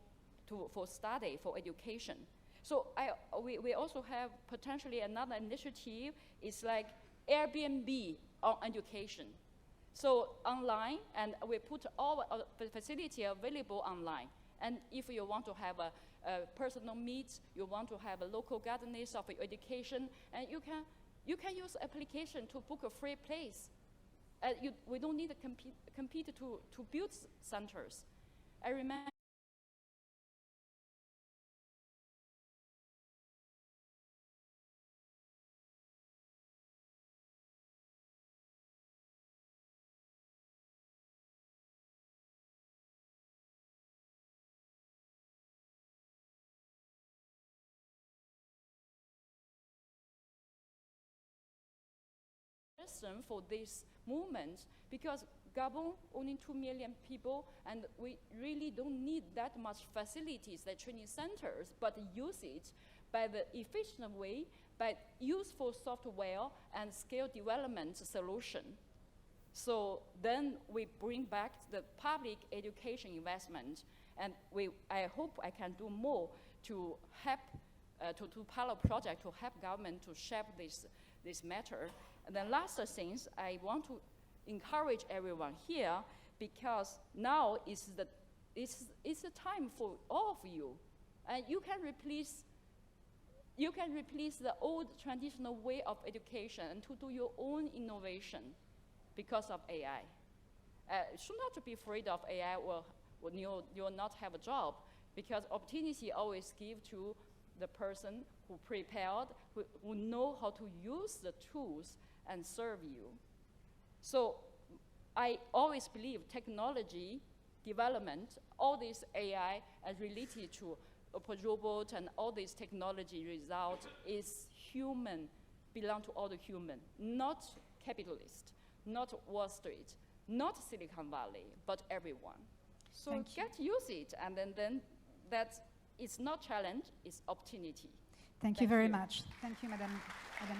study, for education. So we also have potentially another initiative. It's like Airbnb on education. So online, and we put all facility available online. And if you want to have a personal meet, you want to have a local guidance of education, and you can use application to book a free place. We don't need to compete to build centers. I remember for this movement, because Gabon only 2 million people, and we really don't need that much facilities, like training centers, but use it by the efficient way, by useful software and scale development solution. So then we bring back the public education investment, and I hope I can do more to help to pilot project to help government to shape this matter. And then last things, I want to encourage everyone here, because now is the time for all of you, and you can replace the old traditional way of education and to do your own innovation because of AI. Should not be afraid of AI when you will not have a job, because opportunity always give to the person who prepared, who know how to use the tools and serve you. So I always believe technology development, all this AI related to robot and all this technology result is human, belong to all the human, not capitalist, not Wall Street, not Silicon Valley, but everyone. So get use it, and then that's, it's not challenge, it's opportunity. Thank you very much. Thank you, Madame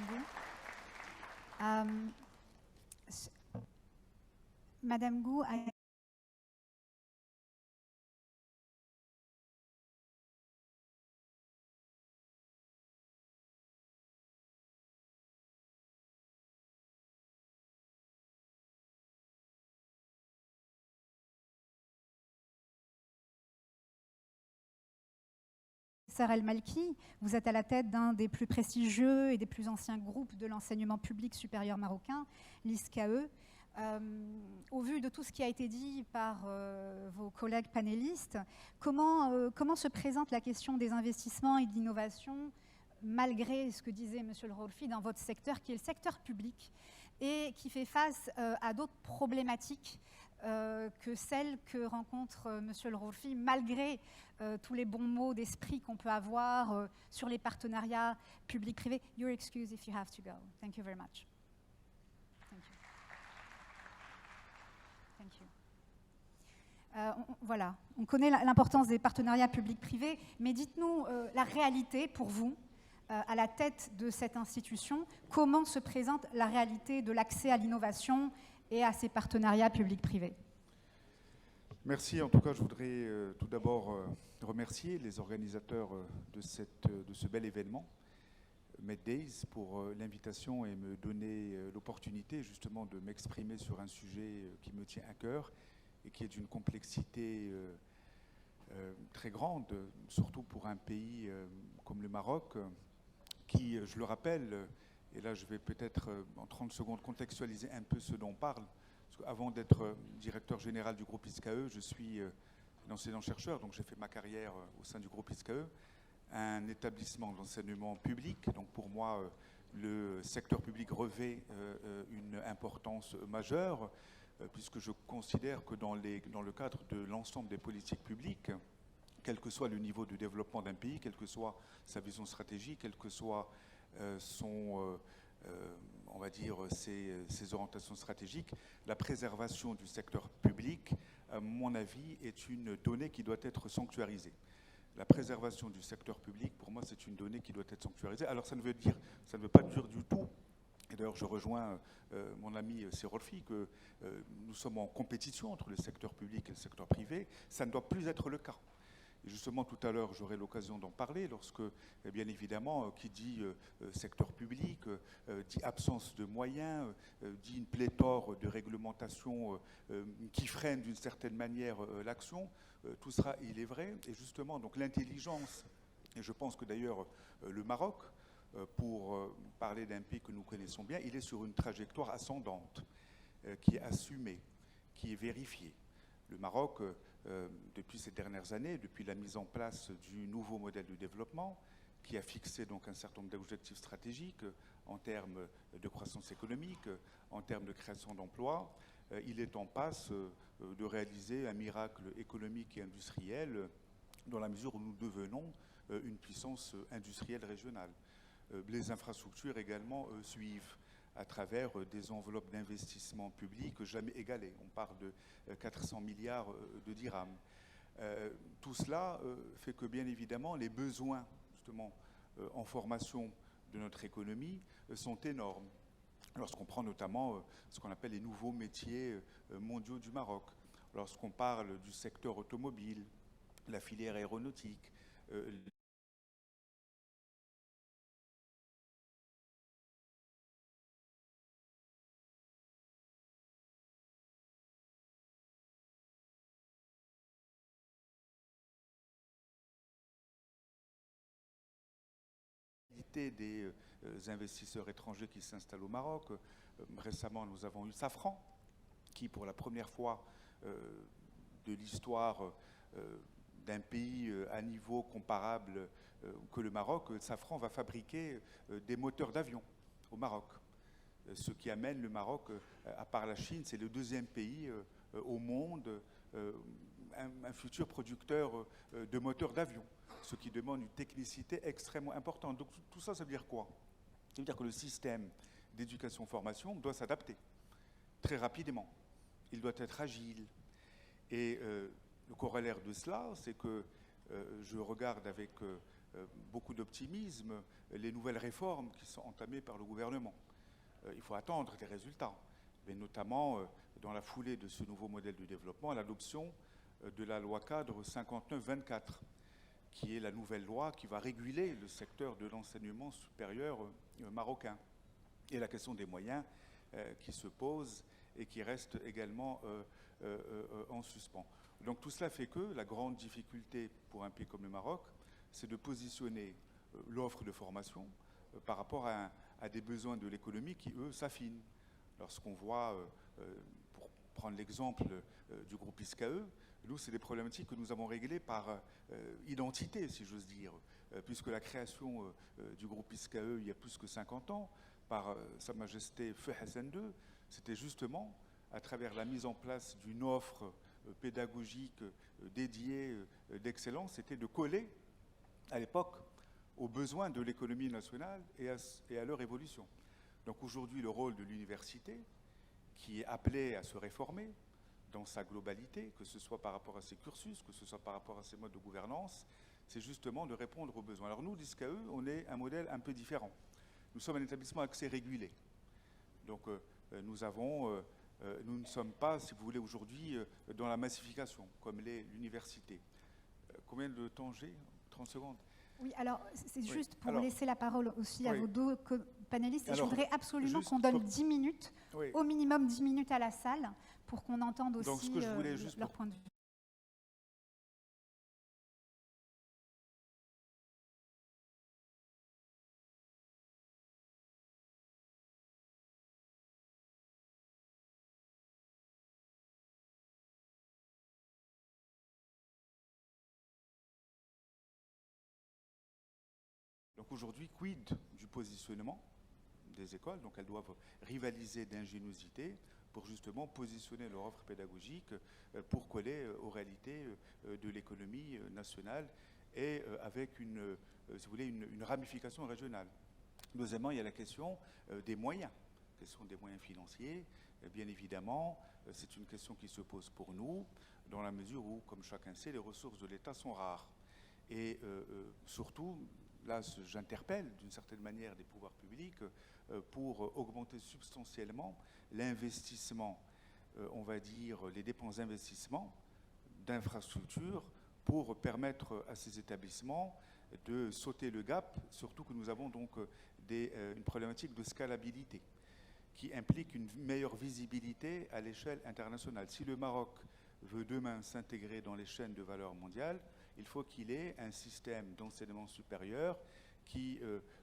Gu. Madame Gu, Professeur El Malki, vous êtes à la tête d'un des plus prestigieux et des plus anciens groupes de l'enseignement public supérieur marocain, l'ISCAE. Au vu de tout ce qui a été dit par vos collègues panélistes, comment se présente la question des investissements et de l'innovation, malgré ce que disait M. El Roulfi, dans votre secteur, qui est le secteur public, et qui fait face à d'autres problématiques que celles que rencontre M. El Roulfi, malgré tous les bons mots d'esprit qu'on peut avoir sur les partenariats publics-privés. Your excuse if you have to go. Thank you very much. Thank you. Thank you. Voilà, on connaît l'importance des partenariats publics-privés, mais dites-nous la réalité pour vous, à la tête de cette institution, comment se présente la réalité de l'accès à l'innovation et à ces partenariats publics-privés? Merci. En tout cas, je voudrais tout d'abord remercier les organisateurs de ce bel événement, MedDays, pour l'invitation et me donner l'opportunité justement de m'exprimer sur un sujet qui me tient à cœur et qui est d'une complexité très grande, surtout pour un pays comme le Maroc, qui, je le rappelle, et là je vais peut-être en 30 secondes contextualiser un peu ce dont on parle. Avant d'être directeur général du groupe ISCAE, je suis un enseignant-chercheur, donc j'ai fait ma carrière au sein du groupe ISCAE, un établissement d'enseignement public. Donc pour moi, le secteur public revêt une importance majeure, puisque je considère que dans le cadre de l'ensemble des politiques publiques, quel que soit le niveau de développement d'un pays, quelle que soit sa vision stratégique, quelle que soit on va dire, ses orientations stratégiques, la préservation du secteur public, à mon avis, est une donnée qui doit être sanctuarisée. La préservation du secteur public, pour moi, c'est une donnée qui doit être sanctuarisée. Alors, ça ne veut pas dire du tout, et d'ailleurs, je rejoins mon ami Sérolfi, que nous sommes en compétition entre le secteur public et le secteur privé. Ça ne doit plus être le cas. Et justement, tout à l'heure, j'aurai l'occasion d'en parler lorsque, bien évidemment, qui dit secteur public, dit absence de moyens, dit une pléthore de réglementations qui freinent d'une certaine manière l'action. Tout ça, il est vrai. Et justement, donc l'intelligence, et je pense que d'ailleurs le Maroc, pour parler d'un pays que nous connaissons bien, il est sur une trajectoire ascendante, qui est assumée, qui est vérifiée. Le Maroc, depuis ces dernières années, depuis la mise en place du nouveau modèle de développement, qui a fixé donc un certain nombre d'objectifs stratégiques en termes de croissance économique, en termes de création d'emplois, il est en passe de réaliser un miracle économique et industriel dans la mesure où nous devenons une puissance industrielle régionale. Les infrastructures également suivent à travers des enveloppes d'investissement public jamais égalées. On parle de 400 milliards de dirhams. Tout cela fait que, bien évidemment, les besoins, justement, en formation de notre économie sont énormes. Lorsqu'on prend notamment ce qu'on appelle les nouveaux métiers mondiaux du Maroc, lorsqu'on parle du secteur automobile, la filière aéronautique, des investisseurs étrangers qui s'installent au Maroc. Récemment, nous avons eu Safran, qui, pour la première fois de l'histoire d'un pays à niveau comparable que le Maroc, Safran va fabriquer des moteurs d'avion au Maroc. Ce qui amène le Maroc, à part la Chine, c'est le deuxième pays au monde, un futur producteur de moteurs d'avion, ce qui demande une technicité extrêmement importante. Donc tout ça, ça veut dire quoi? Ça veut dire que le système d'éducation-formation doit s'adapter très rapidement. Il doit être agile. Et le corollaire de cela, c'est que je regarde avec beaucoup d'optimisme les nouvelles réformes qui sont entamées par le gouvernement. Il faut attendre des résultats, mais notamment dans la foulée de ce nouveau modèle de développement, l'adoption de la loi cadre 59-24, qui est la nouvelle loi qui va réguler le secteur de l'enseignement supérieur marocain. Et la question des moyens qui se pose et qui reste également en suspens. Donc tout cela fait que la grande difficulté pour un pays comme le Maroc, c'est de positionner l'offre de formation par rapport à des besoins de l'économie qui, eux, s'affinent. Lorsqu'on voit, pour prendre l'exemple du groupe ISCAE, nous, c'est des problématiques que nous avons réglées par identité, si j'ose dire, puisque la création du groupe ISCAE, il y a plus que 50 ans, par Sa Majesté Feu Hassan II, c'était justement à travers la mise en place d'une offre pédagogique dédiée d'excellence, c'était de coller, à l'époque, aux besoins de l'économie nationale et à leur évolution. Donc aujourd'hui, le rôle de l'université, qui est appelé à se réformer dans sa globalité, que ce soit par rapport à ses cursus, que ce soit par rapport à ses modes de gouvernance, c'est justement de répondre aux besoins. Alors nous, l'ISCAE, on est un modèle un peu différent. Nous sommes un établissement accès régulé. Donc nous ne sommes pas, si vous voulez, aujourd'hui dans la massification, comme l'est l'université. Combien de temps j'ai? 30 secondes. Oui, alors c'est Oui. juste pour Alors, laisser la parole aussi à oui. vos deux panélistes. Et je Alors, voudrais absolument juste qu'on donne pour- 10 minutes, Oui. au minimum 10 minutes à la salle, pour qu'on entende aussi Donc, ce que je voulais juste leur pour- point de vue. Donc aujourd'hui, quid du positionnement des écoles? Donc elles doivent rivaliser d'ingéniosité pour justement positionner leur offre pédagogique pour coller aux réalités de l'économie nationale et avec si vous voulez, une ramification régionale. Deuxièmement, il y a la question des moyens. La question des moyens financiers, bien évidemment, c'est une question qui se pose pour nous, dans la mesure où, comme chacun sait, les ressources de l'État sont rares. Et surtout, là, j'interpelle d'une certaine manière les pouvoirs publics pour augmenter substantiellement l'investissement, on va dire, les dépenses d'investissement d'infrastructures pour permettre à ces établissements de sauter le gap, surtout que nous avons donc une problématique de scalabilité qui implique une meilleure visibilité à l'échelle internationale. Si le Maroc veut demain s'intégrer dans les chaînes de valeur mondiales, il faut qu'il ait un système d'enseignement supérieur qui,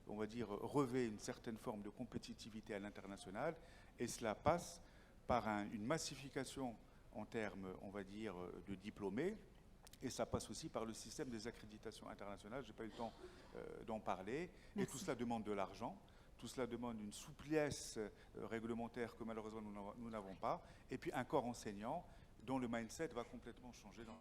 on va dire, revêt une certaine forme de compétitivité à l'international, et cela passe par une massification en termes, on va dire, de diplômés, et ça passe aussi par le système des accréditations internationales. Je n'ai pas eu le temps d'en parler. Merci. Et tout cela demande de l'argent, tout cela demande une souplesse réglementaire que malheureusement nous n'avons pas, et puis un corps enseignant dont le mindset va complètement changer dans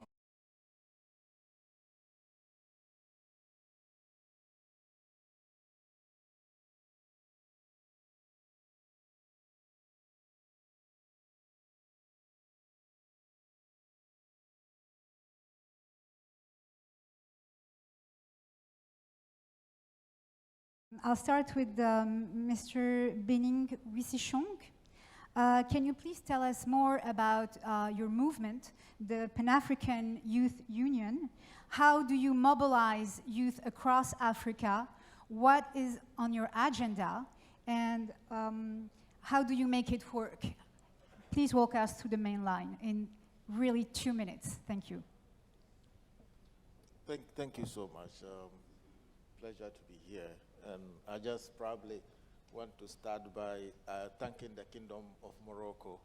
I'll start with Mr. Bening Wisichong. Can you please tell us more about your movement, the Pan-African Youth Union? How do you mobilize youth across Africa? What is on your agenda? And how do you make it work? Please walk us through the main line in really 2 minutes. Thank you. Thank you so much. Pleasure to be here. And I just probably want to start by thanking the Kingdom of Morocco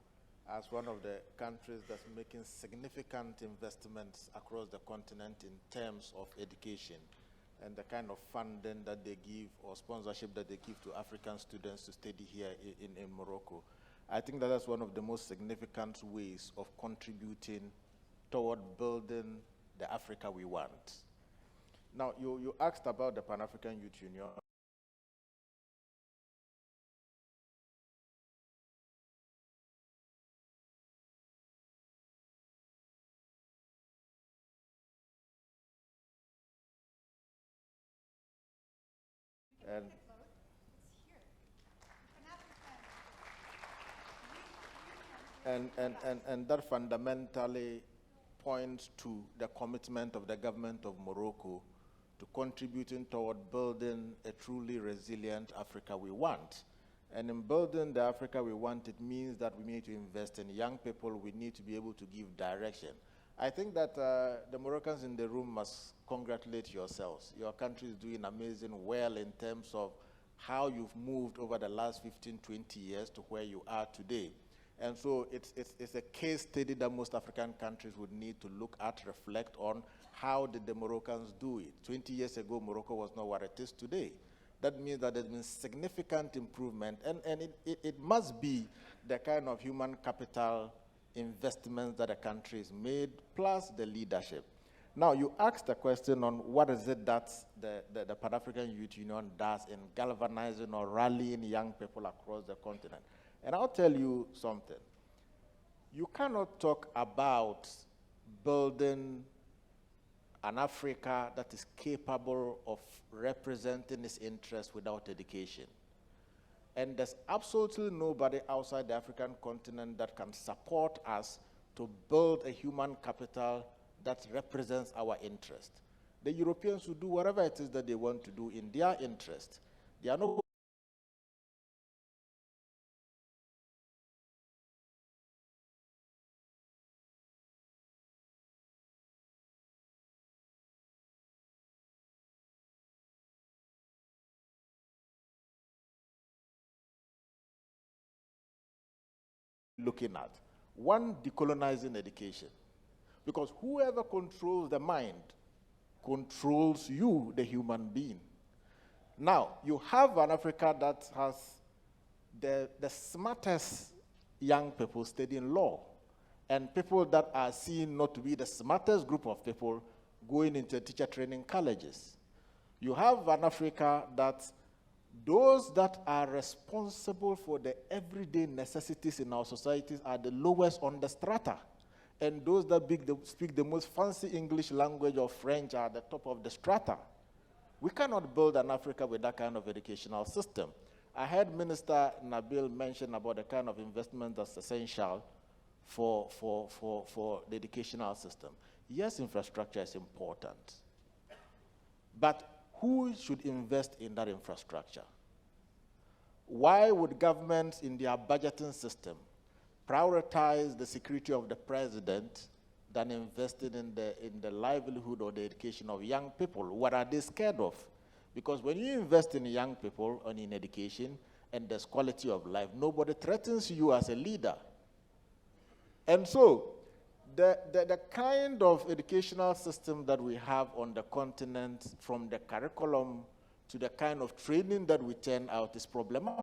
as one of the countries that's making significant investments across the continent in terms of education and the kind of funding that they give or sponsorship that they give to African students to study here in Morocco. I think that that's one of the most significant ways of contributing toward building the Africa we want. Now, you asked about the Pan-African Youth Union. And that fundamentally points to the commitment of the government of Morocco to contributing toward building a truly resilient Africa we want. And in building the Africa we want, it means that we need to invest in young people. We need to be able to give direction. I think that the Moroccans in the room must congratulate yourselves. Your country is doing amazing well in terms of how you've moved over the last 15, 20 years to where you are today. And so it's a case study that most African countries would need to look at, reflect on how did the Moroccans do it. 20 years ago, Morocco was not what it is today. That means that there's been significant improvement, and it must be the kind of human capital investments that a country has made, plus the leadership. Now, you asked a question on what is it that the Pan-African Youth Union does in galvanizing or rallying young people across the continent. And I'll tell you something. You cannot talk about building an Africa that is capable of representing its interests without education. And there's absolutely nobody outside the African continent that can support us to build a human capital that represents our interest. The Europeans will do whatever it is that they want to do in their interest. They are not looking at. One, decolonizing education. Because whoever controls the mind controls you, the human being. Now, you have an Africa that has the smartest young people studying law, and people that are seen not to be the smartest group of people going into teacher training colleges. You have an Africa that those that are responsible for the everyday necessities in our societies are the lowest on the strata. And those that speak the most fancy English language or French are at the top of the strata. We cannot build an Africa with that kind of educational system. I heard Minister Nabil mention about the kind of investment that's essential for the educational system. Yes, infrastructure is important. But who should invest in that infrastructure? Why would governments in their budgeting system prioritize the security of the president than investing in the livelihood or the education of young people? What are they scared of? Because when you invest in young people and in education and there's quality of life, nobody threatens you as a leader. And so, the kind of educational system that we have on the continent, from the curriculum to the kind of training that we turn out, is problematic.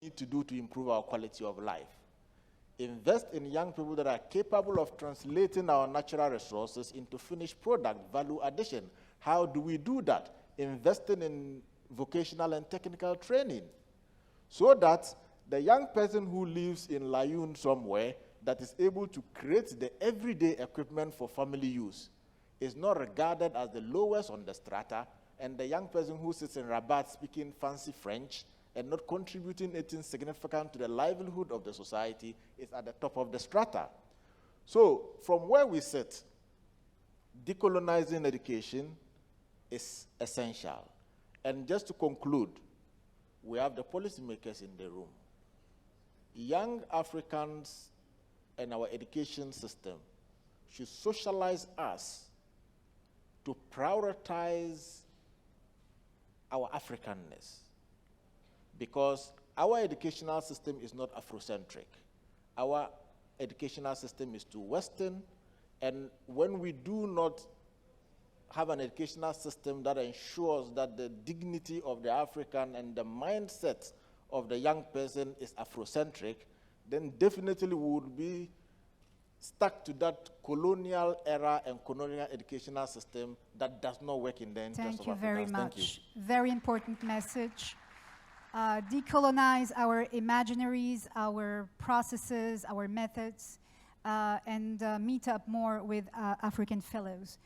Need to do to improve our quality of life. Invest in young people that are capable of translating our natural resources into finished product, value addition. How do we do that? Investing in vocational and technical training, so that the young person who lives in Layun somewhere that is able to create the everyday equipment for family use is not regarded as the lowest on the strata, and the young person who sits in Rabat speaking fancy French and not contributing anything significant to the livelihood of the society is at the top of the strata. So, from where we sit, decolonizing education is essential. And just to conclude, we have the policymakers in the room. Young Africans and our education system should socialize us to prioritize our Africanness, because our educational system is not Afrocentric. Our educational system is too Western, and when we do not have an educational system that ensures that the dignity of the African and the mindset of the young person is Afrocentric, then definitely we would be stuck to that colonial era and colonial educational system that does not work in the interest of Africans. Thank you very much. Thank you. Very important message. Decolonize our imaginaries, our processes, our methods, and meet up more with African fellows.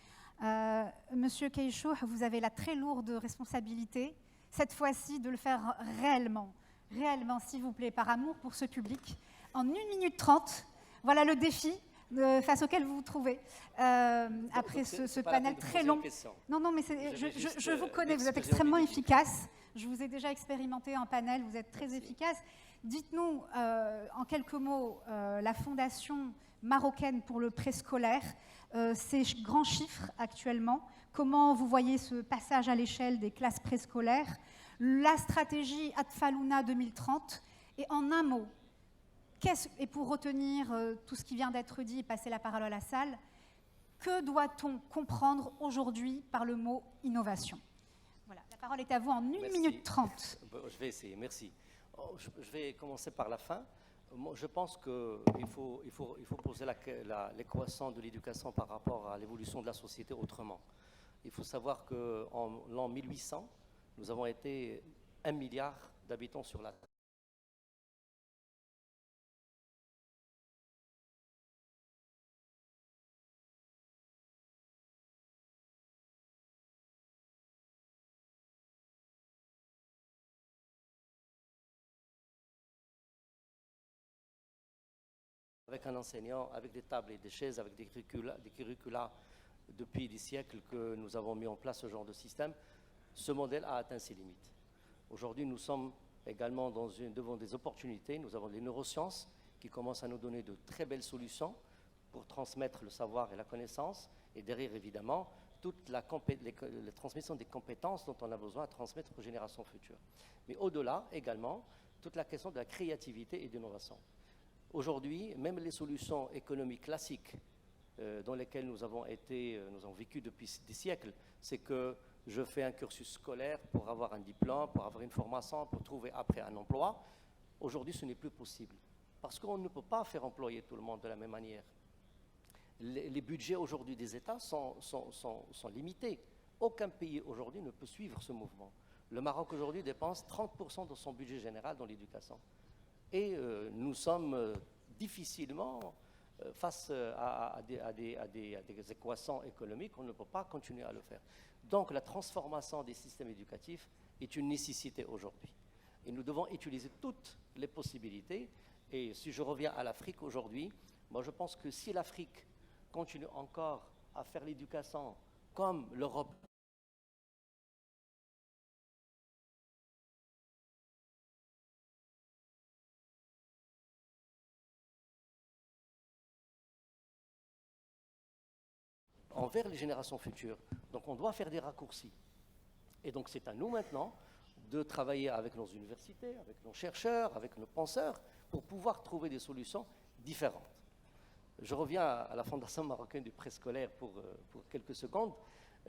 Monsieur Keïcho, vous avez la très lourde responsabilité, cette fois-ci, de le faire réellement. réellement, s'il vous plaît, par amour pour ce public, en 1 minute 30, voilà le défi face auquel vous vous trouvez après ce panel très long. Non, non, mais je vous connais, vous êtes extrêmement efficace. Je vous ai déjà expérimenté en panel, vous êtes très efficace. Dites-nous en quelques mots la Fondation marocaine pour le préscolaire, ces grands chiffres actuellement, comment vous voyez ce passage à l'échelle des classes préscolaires, la stratégie Atfalouna 2030, et en un mot, et pour retenir tout ce qui vient d'être dit et passer la parole à la salle, que doit-on comprendre aujourd'hui par le mot innovation? Voilà, la parole est à vous en 1 minute 30. Je vais essayer, merci. Je vais commencer par la fin. Moi, je pense qu'il faut poser l'équation de l'éducation par rapport à l'évolution de la société autrement. Il faut savoir qu'en l'an 1800, nous avons été 1 milliard d'habitants sur la Terre. Avec un enseignant, avec des tables et des chaises, avec des curricula depuis des siècles que nous avons mis en place ce genre de système, ce modèle a atteint ses limites. Aujourd'hui, nous sommes également devant des opportunités. Nous avons les neurosciences qui commencent à nous donner de très belles solutions pour transmettre le savoir et la connaissance. Et derrière, évidemment, toute la transmission des compétences dont on a besoin à transmettre aux générations futures. Mais au-delà, également, toute la question de la créativité et d'innovation. Aujourd'hui, même les solutions économiques classiques dans lesquelles nous avons vécu depuis des siècles, c'est que je fais un cursus scolaire pour avoir un diplôme, pour avoir une formation, pour trouver après un emploi. Aujourd'hui, ce n'est plus possible parce qu'on ne peut pas faire employer tout le monde de la même manière. Les budgets aujourd'hui des États sont limités. Aucun pays aujourd'hui ne peut suivre ce mouvement. Le Maroc aujourd'hui dépense 30% de son budget général dans l'éducation. Et nous sommes difficilement face à des équations économiques, on ne peut pas continuer à le faire. Donc la transformation des systèmes éducatifs est une nécessité aujourd'hui. Et nous devons utiliser toutes les possibilités. Et si je reviens à l'Afrique aujourd'hui, moi je pense que si l'Afrique continue encore à faire l'éducation comme l'Europe, envers les générations futures. Donc on doit faire des raccourcis. Et donc c'est à nous maintenant de travailler avec nos universités, avec nos chercheurs, avec nos penseurs, pour pouvoir trouver des solutions différentes. Je reviens à la Fondation marocaine du préscolaire pour quelques secondes.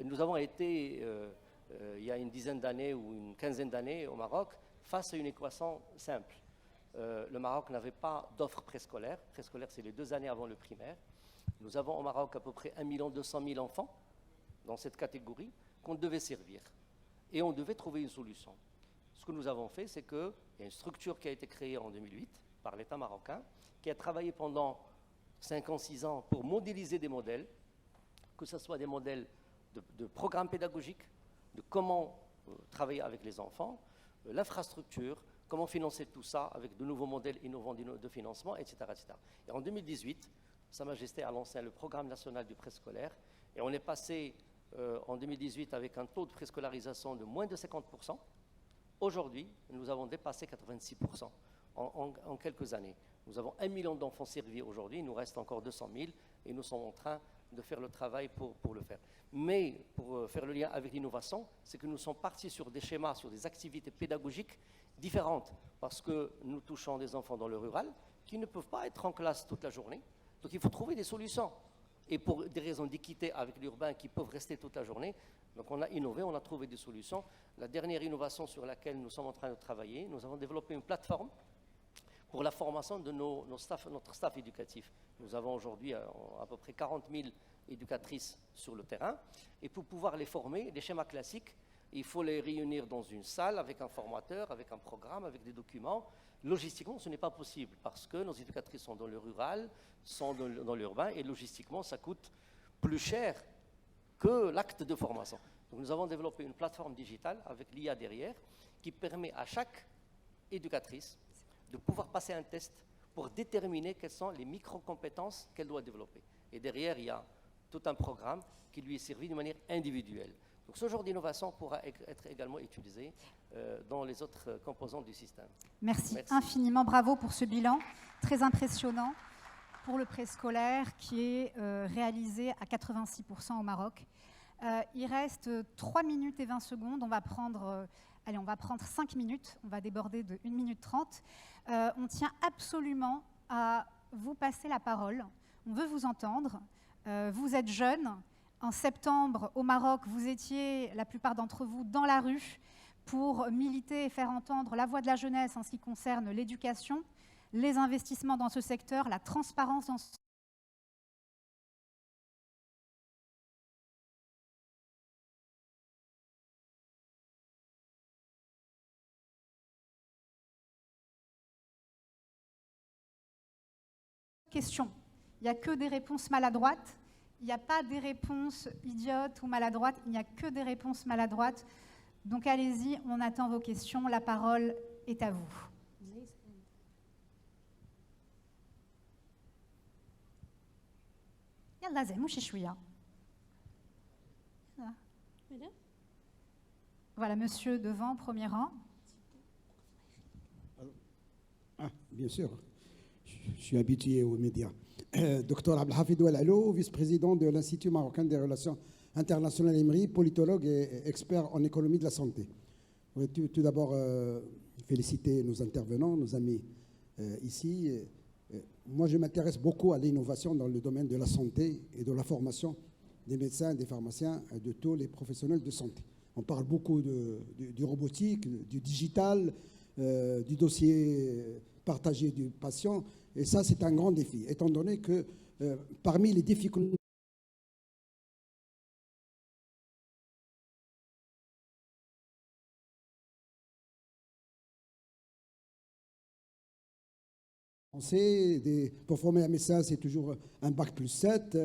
Nous avons été, il y a une dizaine d'années ou une quinzaine d'années au Maroc, face à une équation simple. Le Maroc n'avait pas d'offre préscolaire. Préscolaire, c'est les 2 années avant le primaire. Nous avons au Maroc à peu près 1 200 000 enfants dans cette catégorie qu'on devait servir. Et on devait trouver une solution. Ce que nous avons fait, c'est qu'il y a une structure qui a été créée en 2008 par l'État marocain, qui a travaillé pendant 5 ans, 6 ans pour modéliser des modèles, que ce soit des modèles de programmes pédagogiques, de comment travailler avec les enfants, l'infrastructure, comment financer tout ça avec de nouveaux modèles innovants de financement, etc., etc. Et en 2018, Sa Majesté a lancé le programme national du préscolaire et on est passé en 2018 avec un taux de préscolarisation de moins de 50%. Aujourd'hui, nous avons dépassé 86% en quelques années. Nous avons 1 million d'enfants servis aujourd'hui, il nous reste encore 200 000 et nous sommes en train de faire le travail pour le faire. Mais pour faire le lien avec l'innovation, c'est que nous sommes partis sur des schémas, sur des activités pédagogiques différentes parce que nous touchons des enfants dans le rural qui ne peuvent pas être en classe toute la journée. Donc il faut trouver des solutions. Et pour des raisons d'équité avec l'urbain qui peuvent rester toute la journée, donc on a innové, on a trouvé des solutions. La dernière innovation sur laquelle nous sommes en train de travailler, nous avons développé une plateforme pour la formation de notre staff éducatif. Nous avons aujourd'hui à peu près 40 000 éducatrices sur le terrain. Et pour pouvoir les former, les schémas classiques, il faut les réunir dans une salle avec un formateur, avec un programme, avec des documents. Logistiquement, ce n'est pas possible parce que nos éducatrices sont dans le rural, sont dans l'urbain et logistiquement, ça coûte plus cher que l'acte de formation. Donc nous avons développé une plateforme digitale avec l'IA derrière qui permet à chaque éducatrice de pouvoir passer un test pour déterminer quelles sont les micro-compétences qu'elle doit développer. Et derrière, il y a tout un programme qui lui est servi de manière individuelle. Donc ce genre d'innovation pourra être également utilisé dans les autres composants du système. Merci infiniment, bravo pour ce bilan très impressionnant pour le préscolaire qui est réalisé à 86% au Maroc. Il reste 3 minutes et 20 secondes, on va prendre 5 minutes, on va déborder de 1 minute 30. On tient absolument à vous passer la parole, on veut vous entendre. Vous êtes jeunes, en septembre au Maroc, vous étiez, la plupart d'entre vous, dans la rue pour militer et faire entendre la voix de la jeunesse en ce qui concerne l'éducation, les investissements dans ce secteur, la transparence dans ce question. Il n'y a que des réponses maladroites, il n'y a pas des réponses idiotes ou maladroites, il n'y a que des réponses maladroites. Donc allez-y, on attend vos questions, la parole est à vous. يلا زين مشي شوية. Voilà, monsieur devant, premier rang. Ah, bien sûr, je suis habitué aux médias. Docteur Abdelhafid Ouelalo, vice-président de l'Institut marocain des relations internationales IMRI, politologue et expert en économie de la santé. Je voudrais tout d'abord féliciter nos intervenants, nos amis ici. Moi, je m'intéresse beaucoup à l'innovation dans le domaine de la santé et de la formation des médecins, des pharmaciens, de tous les professionnels de santé. On parle beaucoup du robotique, du digital, du dossier partagé du patient. Et ça, c'est un grand défi, étant donné que parmi les défis que nous pour former un médecin, c'est toujours un bac plus 7,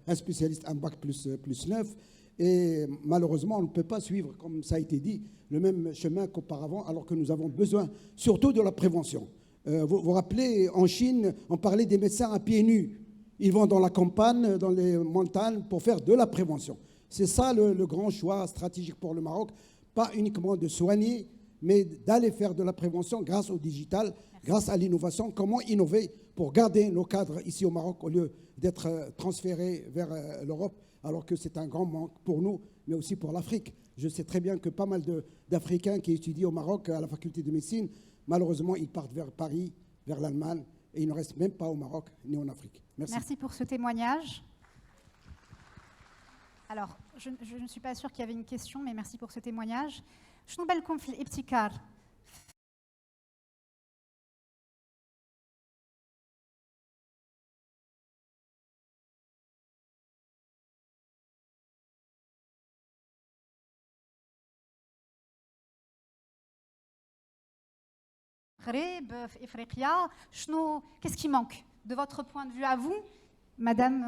un spécialiste, un bac plus 9. Et malheureusement, on ne peut pas suivre, comme ça a été dit, le même chemin qu'auparavant, alors que nous avons besoin surtout de la prévention. Vous vous rappelez, en Chine, on parlait des médecins à pieds nus. Ils vont dans la campagne, dans les montagnes, pour faire de la prévention. C'est ça le grand choix stratégique pour le Maroc, pas uniquement de soigner, mais d'aller faire de la prévention grâce au digital, grâce à l'innovation. Comment innover pour garder nos cadres ici au Maroc au lieu d'être transférés vers l'Europe, alors que c'est un grand manque pour nous, mais aussi pour l'Afrique. Je sais très bien que pas mal d'Africains qui étudient au Maroc à la faculté de médecine, malheureusement, ils partent vers Paris, vers l'Allemagne, et ils ne restent même pas au Maroc ni en Afrique. Merci. Merci pour ce témoignage. Alors, je ne suis pas sûre qu'il y avait une question, mais merci pour ce témoignage. شنو بالكم في الابتكار؟ المغرب في افريقيا شنو qu'est-ce qui manque de votre point de vue à vous, madame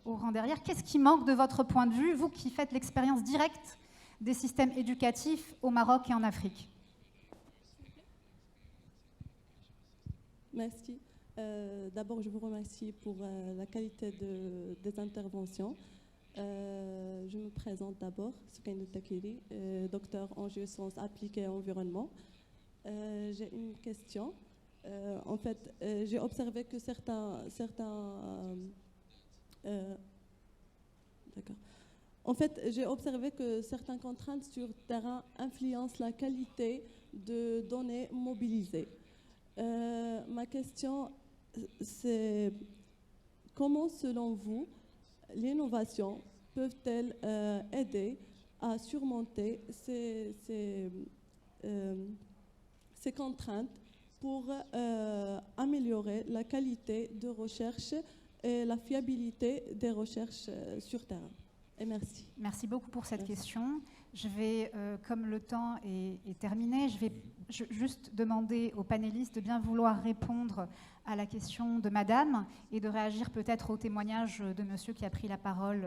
au rang derrière, qu'est-ce qui manque de votre point de vue, vous qui faites l'expérience directe des systèmes éducatifs au Maroc et en Afrique? Merci. D'abord, je vous remercie pour la qualité des interventions. Je me présente d'abord, Soukaine Takiri, docteur en géosciences appliquées et environnement. J'ai une question. En fait, j'ai observé que certaines contraintes sur terrain influencent la qualité de données mobilisées. Ma question, c'est comment, selon vous, l'innovation peut-elle aider à surmonter ces contraintes pour améliorer la qualité de recherche et la fiabilité des recherches sur terrain? Et merci. Merci beaucoup pour cette question. Je vais, comme le temps est terminé, je vais juste demander aux panélistes de bien vouloir répondre à la question de madame et de réagir peut-être au témoignage de monsieur qui a pris la parole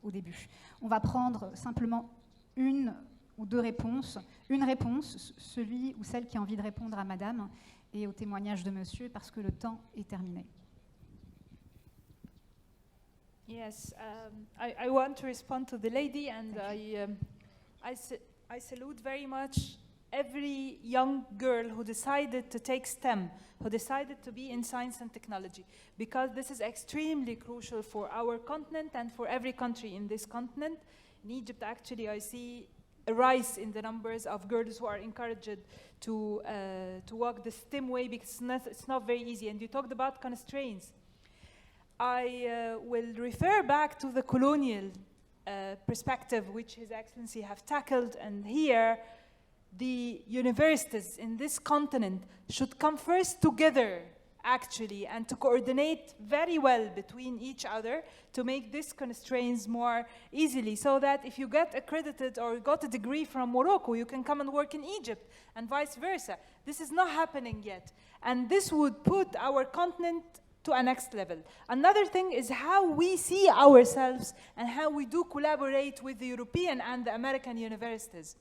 au début. On va prendre simplement une ou 2 réponses. Une réponse, celui ou celle qui a envie de répondre à madame et au témoignage de monsieur, parce que le temps est terminé. Yes, I want to respond to the lady, and I salute very much every young girl who decided to take STEM, who decided to be in science and technology, because this is extremely crucial for our continent and for every country in this continent. In Egypt, actually, I see a rise in the numbers of girls who are encouraged to walk the STEM way, because it's not very easy. And you talked about constraints. I will refer back to the colonial perspective, which His Excellency have tackled, and here the universities in this continent should come first together, actually, and to coordinate very well between each other to make these constraints more easily, so that if you get accredited or got a degree from Morocco, you can come and work in Egypt, and vice versa. This is not happening yet, and this would put our continent to a next level. Another thing is how we see ourselves and how we do collaborate with the European and the American universities.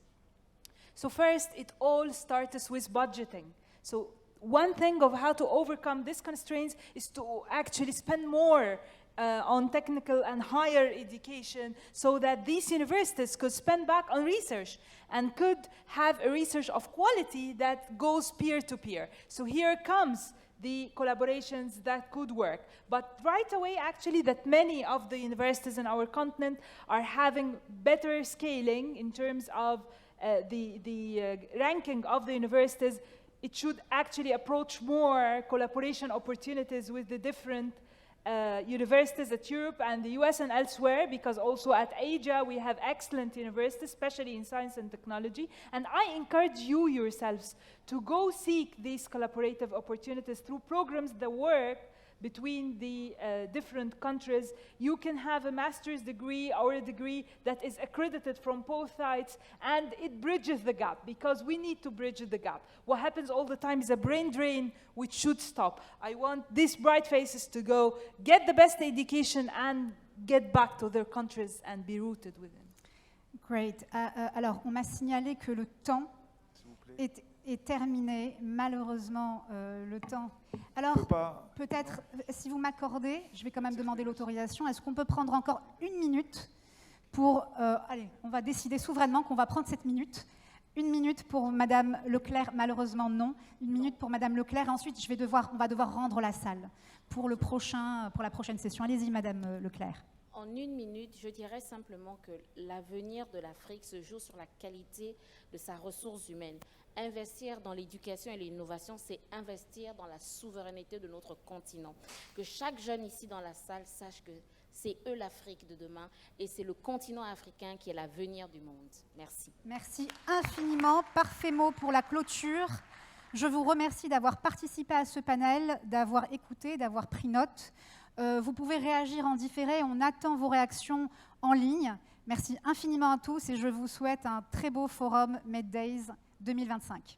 So first, it all starts with budgeting. So one thing of how to overcome these constraints is to actually spend more on technical and higher education, so that these universities could spend back on research and could have a research of quality that goes peer-to-peer. So here comes the collaborations that could work. But right away, actually, that many of the universities in our continent are having better scaling in terms of the ranking of the universities. It should actually approach more collaboration opportunities with the different universities at Europe and the US and elsewhere, because also at Asia we have excellent universities, especially in science and technology. And I encourage you yourselves to go seek these collaborative opportunities through programs that work between the different countries. You can have a master's degree or a degree that is accredited from both sides, and it bridges the gap, because we need to bridge the gap. What happens all the time is a brain drain, which should stop. I want these bright faces to go, get the best education, and get back to their countries and be rooted within. Great. Alors, on m'a signalé que le temps est terminé. Malheureusement, le temps. Alors, peut-être, si vous m'accordez, je vais quand même demander l'autorisation. Est-ce qu'on peut prendre encore 1 minute pour... allez, on va décider souverainement qu'on va prendre cette minute. 1 minute pour Madame Leclerc, malheureusement non. 1 minute pour Madame Leclerc. Ensuite, on va devoir rendre la salle pour la prochaine session. Allez-y, Madame Leclerc. En 1 minute, je dirais simplement que l'avenir de l'Afrique se joue sur la qualité de sa ressource humaine. Investir dans l'éducation et l'innovation, c'est investir dans la souveraineté de notre continent. Que chaque jeune ici dans la salle sache que c'est eux l'Afrique de demain et c'est le continent africain qui est l'avenir du monde. Merci. Merci infiniment. Parfait mot pour la clôture. Je vous remercie d'avoir participé à ce panel, d'avoir écouté, d'avoir pris note. Vous pouvez réagir en différé. On attend vos réactions en ligne. Merci infiniment à tous et je vous souhaite un très beau forum MedDays 2025.